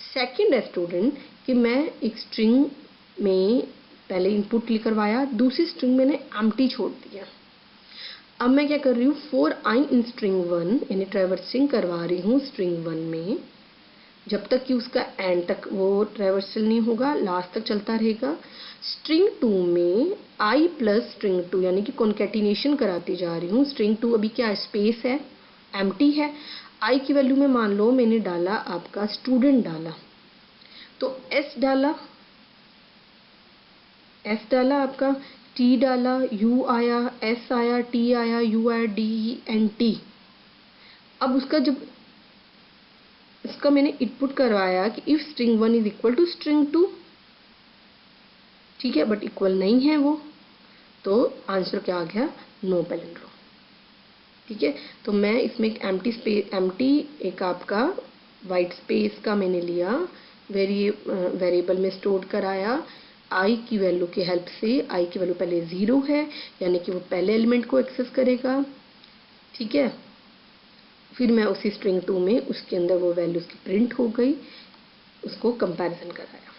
सेकंड है स्टूडेंट कि मैं एक स्ट्रिंग में पहले इनपुट करवाया, दूसरी स्ट्रिंग मैंने एम्प्टी छोड़ दिया। अब मैं क्या कर रही हूँ, फॉर आई इन स्ट्रिंग 1 यानी ट्रैवर्सिंग करवा रही हूँ स्ट्रिंग 1 में, जब तक कि उसका एंड तक वो ट्रैवर्सल नहीं होगा लास्ट तक चलता रहेगा। स्ट्रिंग 2 में आई प्लस स्ट्रिंग 2 यानी कि कॉन्केटिनेशन कराती जा रही हूँ। स्ट्रिंग 2 अभी क्या स्पेस है, एम्प्टी है। आई की वैल्यू में मान लो मैंने डाला आपका स्टूडेंट डाला, तो एस डाला आपका, टी डाला, यू आया, एस आया, टी आया, यू आया, डी एंड टी। अब उसका जब इसका मैंने इनपुट करवाया कि if string 1 is equal to string 2, ठीक है, बट इक्वल नहीं है वो, तो आंसर क्या आ गया, नो पैलिंड्रोम। ठीक है, तो मैं इसमें एक एम्प्टी एक आपका वाइट स्पेस का मैंने लिया, वेरिएबल में स्टोर कराया आई की वैल्यू की हेल्प से। आई की वैल्यू पहले 0 है, यानी कि वो पहले एलिमेंट को एक्सेस करेगा। ठीक है, फिर मैं उसी स्ट्रिंग 2 में उसके अंदर वो वैल्यू उसकी प्रिंट हो गई, उसको कंपैरिजन कराया।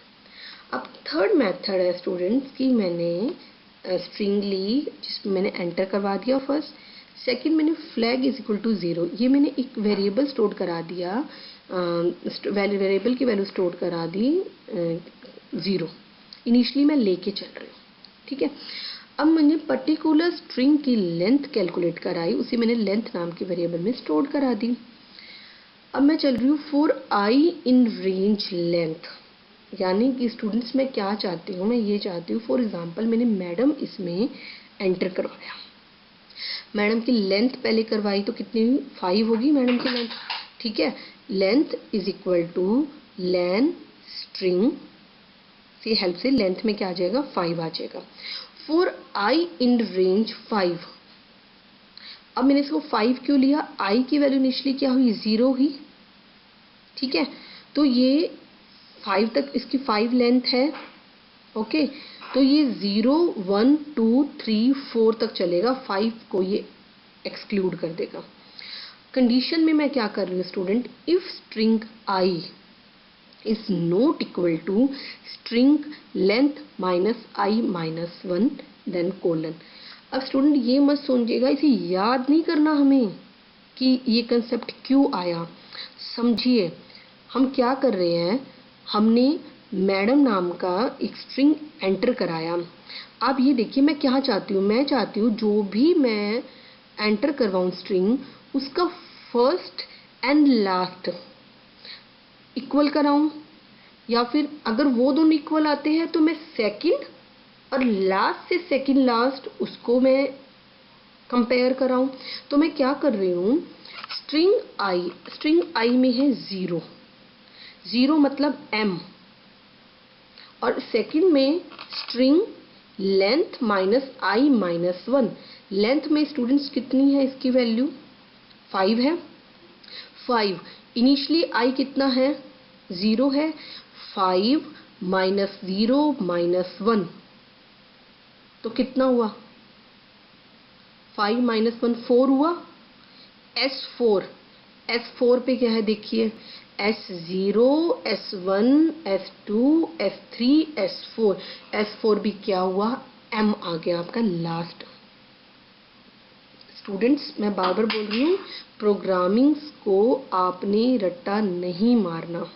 अब थर्ड मेथड है स्टूडेंट्स कि मैंने स्ट्रिंग ली जिसमें मैंने एंटर करवा दिया फर्स्ट, सेकंड मैंने फ्लैग इज इक्वल टू 0, ये मैंने एक वेरिएबल स्टोर करा दिया, वेरिएबल की वैल्यू स्टोर करा दी 0, इनिशियली मैं लेके चल रही हूँ। ठीक है, अब मैंने पर्टिकुलर स्ट्रिंग की लेंथ कैलकुलेट कराई, उसे मैंने लेंथ नाम की वेरिएबल में स्टोर करा दी। अब मैं चल रही हूँ for I in range length, यानी कि स्टूडेंट्स मैं क्या चाहती हूँ, मैं ये चाहती हूँ फॉर एग्जांपल मैंने मैडम इसमें एंटर करवाया, मैडम की लेंथ पहले करवाई तो कितनी हुई, 5 होगी मैडम की लेंथ। ठीक है, length is equal two lane string से हेल्प से लेंथ में क्या आ जाएगा, 5 आ जाएगा। फॉर आई इन रेंज 5, अब मैंने इसको 5 क्यों लिया, आई की वैल्यू इनिशियली क्या हुई, 0 ही। ठीक है, तो ये 5 तक इसकी 5 लेंथ है। ओके, तो ये 0 1 2 3 4 तक चलेगा, 5 को ये एक्सक्लूड कर देगा। कंडीशन में मैं क्या कर रही हूँ student, if string I is not equal to string length minus I minus 1 then colon. अब स्टूडेंट ये मत सोचिएगा, इसे याद नहीं करना हमें कि ये कंसेप्ट क्यों आया। समझिए हम क्या कर रहे हैं, हमने मैडम नाम का एक स्ट्रिंग एंटर कराया। अब ये देखिए मैं क्या चाहती हूँ, मैं चाहती हूँ जो भी मैं एंटर करवाऊँ स्ट्रिंग, उसका फर्स्ट एंड लास्ट इक्वल कराऊँ, या फिर अगर वो दोनों इक्वल आते हैं तो मैं सेकंड और लास्ट से सेकंड लास्ट उसको मैं कंपेयर कराऊँ। तो मैं क्या कर रही हूँ, स्ट्रिंग आई में है 0, 0 मतलब m, और सेकंड में string length minus I minus 1, length में स्टूडेंट्स कितनी है, इसकी वैल्यू 5 है। 5 इनिशियली आई कितना है, 0 है, 5 माइनस 0 माइनस 1 तो कितना हुआ, 5 माइनस 1 4 हुआ। S4 पे क्या है देखिए, S0 S1 S2 S3 S4, S4 भी क्या हुआ, M आ गया आपका लास्ट। स्टूडेंट्स मैं बार बार बोल रही हूँ, प्रोग्रामिंग को आपने रट्टा नहीं मारना।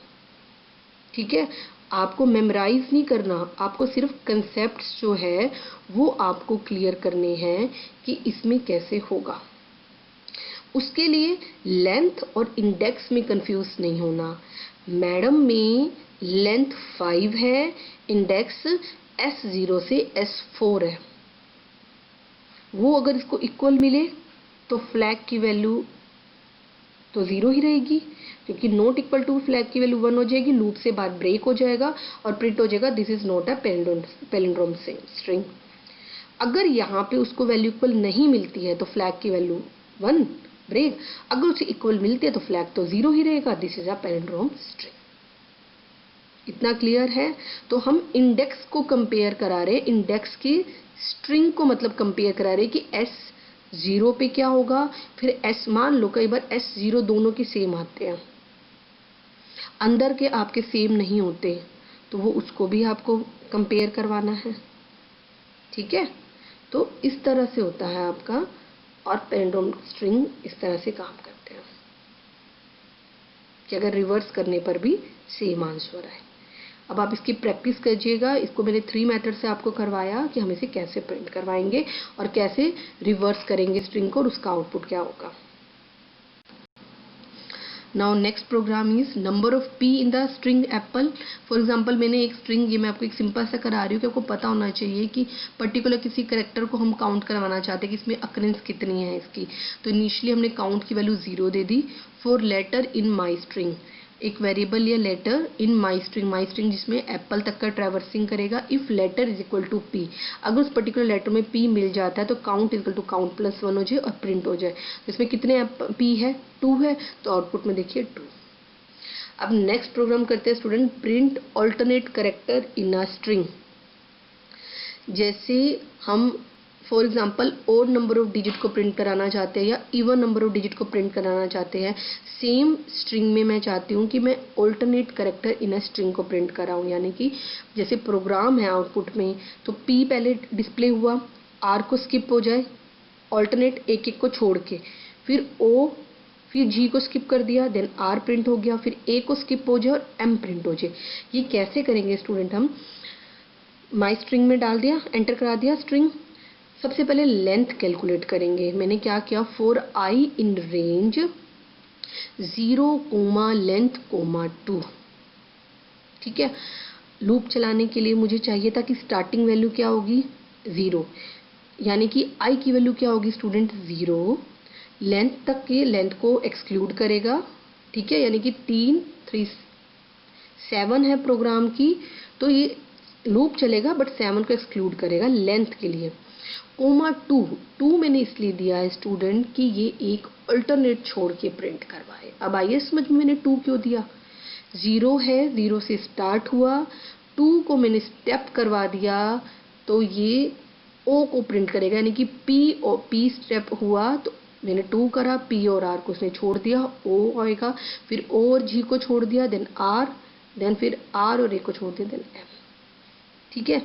ठीक है, आपको मेमोराइज नहीं करना, आपको सिर्फ कंसेप्ट्स जो है वो आपको क्लियर करने हैं कि इसमें कैसे होगा। उसके लिए लेंथ और इंडेक्स में कंफ्यूज नहीं होना। मैडम में लेंथ 5 है, इंडेक्स S0 से S4 है, वो अगर इसको इक्वल मिले तो फ्लैग की वैल्यू तो 0 ही रहेगी, क्योंकि नॉट इक्वल टू फ्लैग की वैल्यू 1 हो जाएगी, लूप से बाहर ब्रेक हो जाएगा और प्रिंट हो जाएगा this is not a palindrome string. अगर यहाँ पे उसको वैल्यू इक्वल नहीं मिलती है तो फ्लैग की वैल्यू 1 ब्रेक, अगर उसे इक्वल मिलती है तो फ्लैग तो 0 ही रहेगा, this is a palindrome string. इतना क्लियर है। तो हम इंडेक्स को कंपेयर करा रहे, इंडेक्स की स्ट्रिंग को मतलब कंपेयर करा रहे कि S0 पे क्या होगा, फिर S मान लो कई बार S0 दोनों के सेम आते हैं, अंदर के आपके सेम नहीं होते, तो वो उसको भी आपको कंपेयर करवाना है। ठीक है, तो इस तरह से होता है आपका, और पैलिंड्रोम स्ट्रिंग इस तरह से काम करते हैं कि अगर रिवर्स करने पर भी सेम आंसर आए। अब आप इसकी प्रैक्टिस कीजिएगा, इसको मैंने 3 मेथड से आपको करवाया कि हम इसे कैसे प्रिंट करवाएंगे और कैसे रिवर्स करेंगे स्ट्रिंग को और उसका आउटपुट क्या होगा। Now next program is number of p in the string apple. For example मैंने एक स्ट्रिंग, ये मैं आपको एक सिंपल सा करा रही हूँ कि आपको पता होना चाहिए कि पर्टिकुलर किसी करेक्टर को हम काउंट करवाना चाहते हैं कि इसमें अकरेंस कितनी है इसकी। तो इनिशियली हमने काउंट की वैल्यू 0 दे दी। For letter in my string, एक वेरिएबल या लेटर इन माई स्ट्रिंग जिसमें एप्पल तक का ट्रैवर्सिंग करेगा। If letter is equal to P, अगर उस पर्टिकुलर लेटर में पी मिल जाता है तो count equal to count plus 1 हो जाए और प्रिंट हो जाए। तो इसमें कितने पी है, 2 है, तो आउटपुट में देखिए 2। अब नेक्स्ट प्रोग्राम करते हैं student, print alternate character in a string. जैसे हम for example odd number of digit को प्रिंट कराना चाहते हैं या इवन नंबर ऑफ डिजिट को प्रिंट कराना चाहते हैं, सेम स्ट्रिंग में मैं चाहती हूँ कि मैं alternate character in a string को प्रिंट कराऊँ। यानी कि जैसे प्रोग्राम है आउटपुट में, तो पी पहले डिस्प्ले हुआ, आर को स्किप हो जाए ऑल्टरनेट एक एक को छोड़ के, फिर ओ, फिर जी को स्किप कर दिया, देन आर प्रिंट हो गया, फिर ए को स्किप हो जाए और एम प्रिंट हो जाए। ये कैसे करेंगे स्टूडेंट, हम माई स्ट्रिंग में डाल दिया, एंटर करा दिया स्ट्रिंग। सबसे पहले लेंथ कैलकुलेट करेंगे। मैंने क्या किया, for I in range 0, length, 2। ठीक है, लूप चलाने के लिए मुझे चाहिए था कि स्टार्टिंग वैल्यू क्या होगी, 0, यानी कि आई की वैल्यू क्या होगी स्टूडेंट, 0। लेंथ तक के लेंथ को एक्सक्लूड करेगा, ठीक है, यानी कि 3, 3, 7 है प्रोग्राम की, तो ये लूप चलेगा बट 7 को एक्सक्लूड करेगा लेंथ के लिए। कोमा 2 मैंने इसलिए दिया है स्टूडेंट कि ये एक अल्टरनेट छोड़ के प्रिंट करवाए। अब आइए समझ में मैंने 2 क्यों दिया, 0 है, 0 से स्टार्ट हुआ, 2 को मैंने स्टेप करवा दिया तो ये ओ को प्रिंट करेगा, यानी कि पी स्टेप हुआ तो मैंने 2 करा, पी और आर को उसने छोड़ दिया, ओ आएगा, फिर ओ और जी को छोड़ दिया, देन आर, देन फिर आर और ए को छोड़ दिया, देन एम। ठीक है,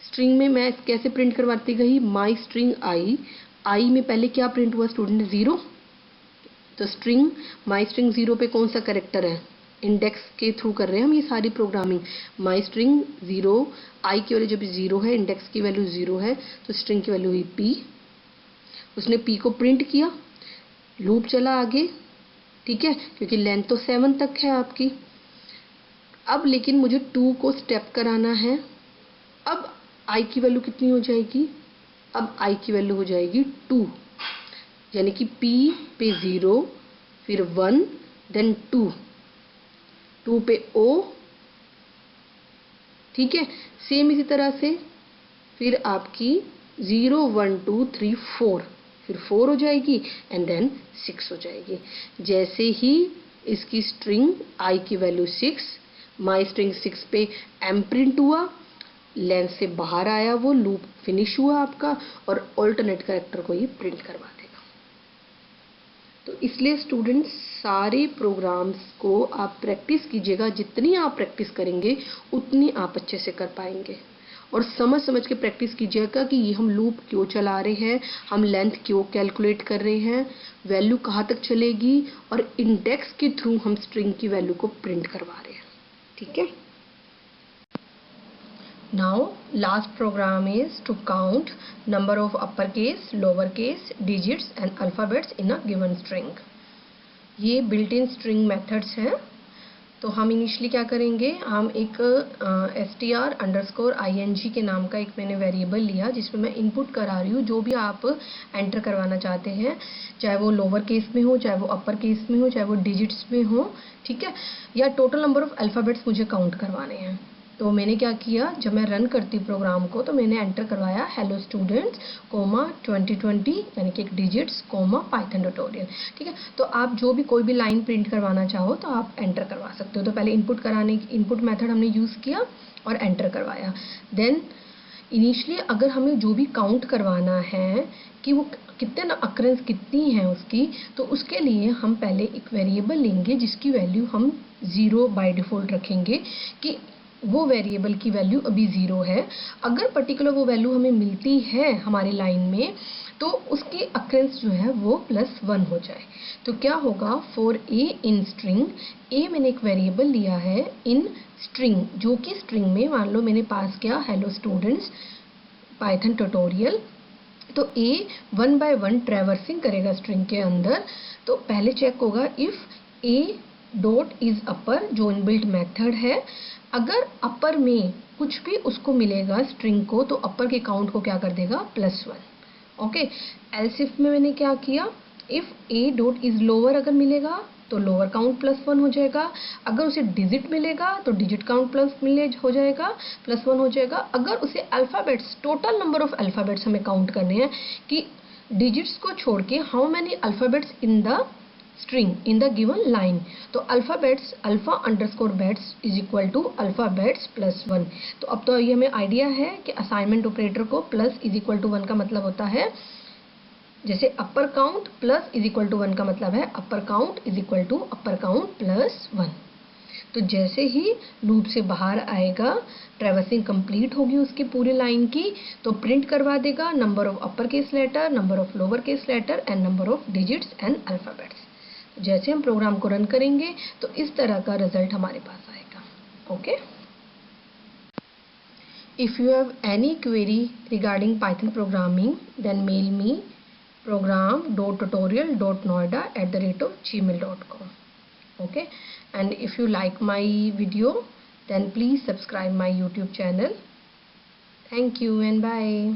स्ट्रिंग में मैं कैसे प्रिंट करवाती गई, माई स्ट्रिंग आई में पहले क्या प्रिंट हुआ स्टूडेंट, 0। तो स्ट्रिंग माई स्ट्रिंग 0 पे कौन सा कैरेक्टर है, इंडेक्स के थ्रू कर रहे हैं हम ये सारी प्रोग्रामिंग। माई स्ट्रिंग 0, आई की वैल्यू जब 0 है, इंडेक्स की वैल्यू 0 है, तो स्ट्रिंग की वैल्यू हुई पी। उसने पी को प्रिंट किया, लूप चला आगे, ठीक है, क्योंकि लेंथ तो 7 तक है आपकी। अब लेकिन मुझे 2 को स्टेप कराना है। अब आई की वैल्यू कितनी हो जाएगी, अब आई की वैल्यू हो जाएगी 2, यानी कि पी पे 0, फिर 1, देन 2 पे ओ, ठीक है, सेम इसी तरह से फिर आपकी 0, 1, 2, 3, 4, फिर 4 हो जाएगी एंड देन 6 हो जाएगी। जैसे ही इसकी स्ट्रिंग आई की वैल्यू 6, माई स्ट्रिंग 6 पे एम प्रिंट हुआ, लेंथ से बाहर आया, वो लूप फिनिश हुआ आपका और ऑल्टरनेट कैरेक्टर को ये प्रिंट करवा देगा। तो इसलिए स्टूडेंट्स सारे प्रोग्राम्स को आप प्रैक्टिस कीजिएगा, जितनी आप प्रैक्टिस करेंगे उतनी आप अच्छे से कर पाएंगे। और समझ के प्रैक्टिस कीजिएगा कि ये हम लूप क्यों चला रहे हैं, हम लेंथ क्यों कैलकुलेट कर रहे हैं, वैल्यू कहाँ तक चलेगी, और इंडेक्स के थ्रू हम स्ट्रिंग की वैल्यू को प्रिंट करवा रहे हैं। ठीक है, now last program is to count number of uppercase, lowercase, digits and alphabets in a given string. ये built in string methods हैं। तो हम इनिशियली क्या करेंगे, हम एक str_ing के नाम का एक मैंने वेरिएबल लिया जिसमें मैं इनपुट करा रही हूँ जो भी आप एंटर करवाना चाहते हैं, चाहे वो लोअर केस में हो, चाहे वो अपर केस में हो, चाहे वो डिजिट्स में हो, ठीक है, या टोटल नंबर ऑफ अल्फ़ाबेट्स मुझे काउंट करवाने हैं। तो मैंने क्या किया, जब मैं रन करती प्रोग्राम को तो मैंने एंटर करवाया हेलो स्टूडेंट्स, 2020 यानी कि एक डिजिट्स, पाइथन ट्यूटोरियल। ठीक है, तो आप जो भी कोई भी लाइन प्रिंट करवाना चाहो तो आप एंटर करवा सकते हो। तो पहले इनपुट मेथड हमने यूज़ किया और एंटर करवाया। देन इनिशियली अगर हमें जो भी काउंट करवाना है कि वो कितने अक्रेंस कितनी है उसकी, तो उसके लिए हम पहले एक वेरिएबल लेंगे जिसकी वैल्यू हम 0 बाय डिफ़ॉल्ट रखेंगे कि वो वेरिएबल की वैल्यू अभी 0 है। अगर पर्टिकुलर वो वैल्यू हमें मिलती है हमारी लाइन में तो उसकी अक्रेंस जो है वो +1 हो जाए। तो क्या होगा, फॉर ए इन स्ट्रिंग, ए मैंने एक वेरिएबल लिया है इन स्ट्रिंग, जो कि स्ट्रिंग में मान लो मैंने पास किया हेलो स्टूडेंट्स पाइथन ट्यूटोरियल। तो ए 1 बाय 1 ट्रैवर्सिंग करेगा स्ट्रिंग के अंदर। तो पहले चेक होगा इफ़ ए डॉट इज़ अपर, जो इनबिल्ट मेथड है, अगर अपर में कुछ भी उसको मिलेगा स्ट्रिंग को तो अपर के काउंट को क्या कर देगा, +1। ओके, एल्स इफ में मैंने क्या किया, if A dot is lower अगर मिलेगा तो लोअर काउंट +1 हो जाएगा। अगर उसे डिजिट मिलेगा तो डिजिट काउंट हो जाएगा, +1 हो जाएगा। अगर उसे alphabets, total number of alphabets हमें काउंट करने हैं कि डिजिट्स को छोड़ के how many alphabets in the string in the given line, तो alphabets alphabets is equal to alphabets +1। तो अब तो ये हमें आइडिया है कि असाइनमेंट ऑपरेटर को प्लस इज इक्वल टू 1 का मतलब होता है, जैसे upper count plus is equal to 1 का मतलब है upper count is equal to upper count +1। तो जैसे ही लूप से बाहर आएगा, ट्रैवर्सिंग कंप्लीट होगी उसकी पूरी लाइन की, तो प्रिंट करवा देगा number of upper case letter, number of lower case letter and number of digits and alphabets. जैसे हम प्रोग्राम को रन करेंगे तो इस तरह का रिजल्ट हमारे पास आएगा। Okay, if you have any query regarding Python programming then mail me program.tutorial.noida@gmail.com. Okay, and if you like my video then please subscribe my YouTube channel. Thank you and bye.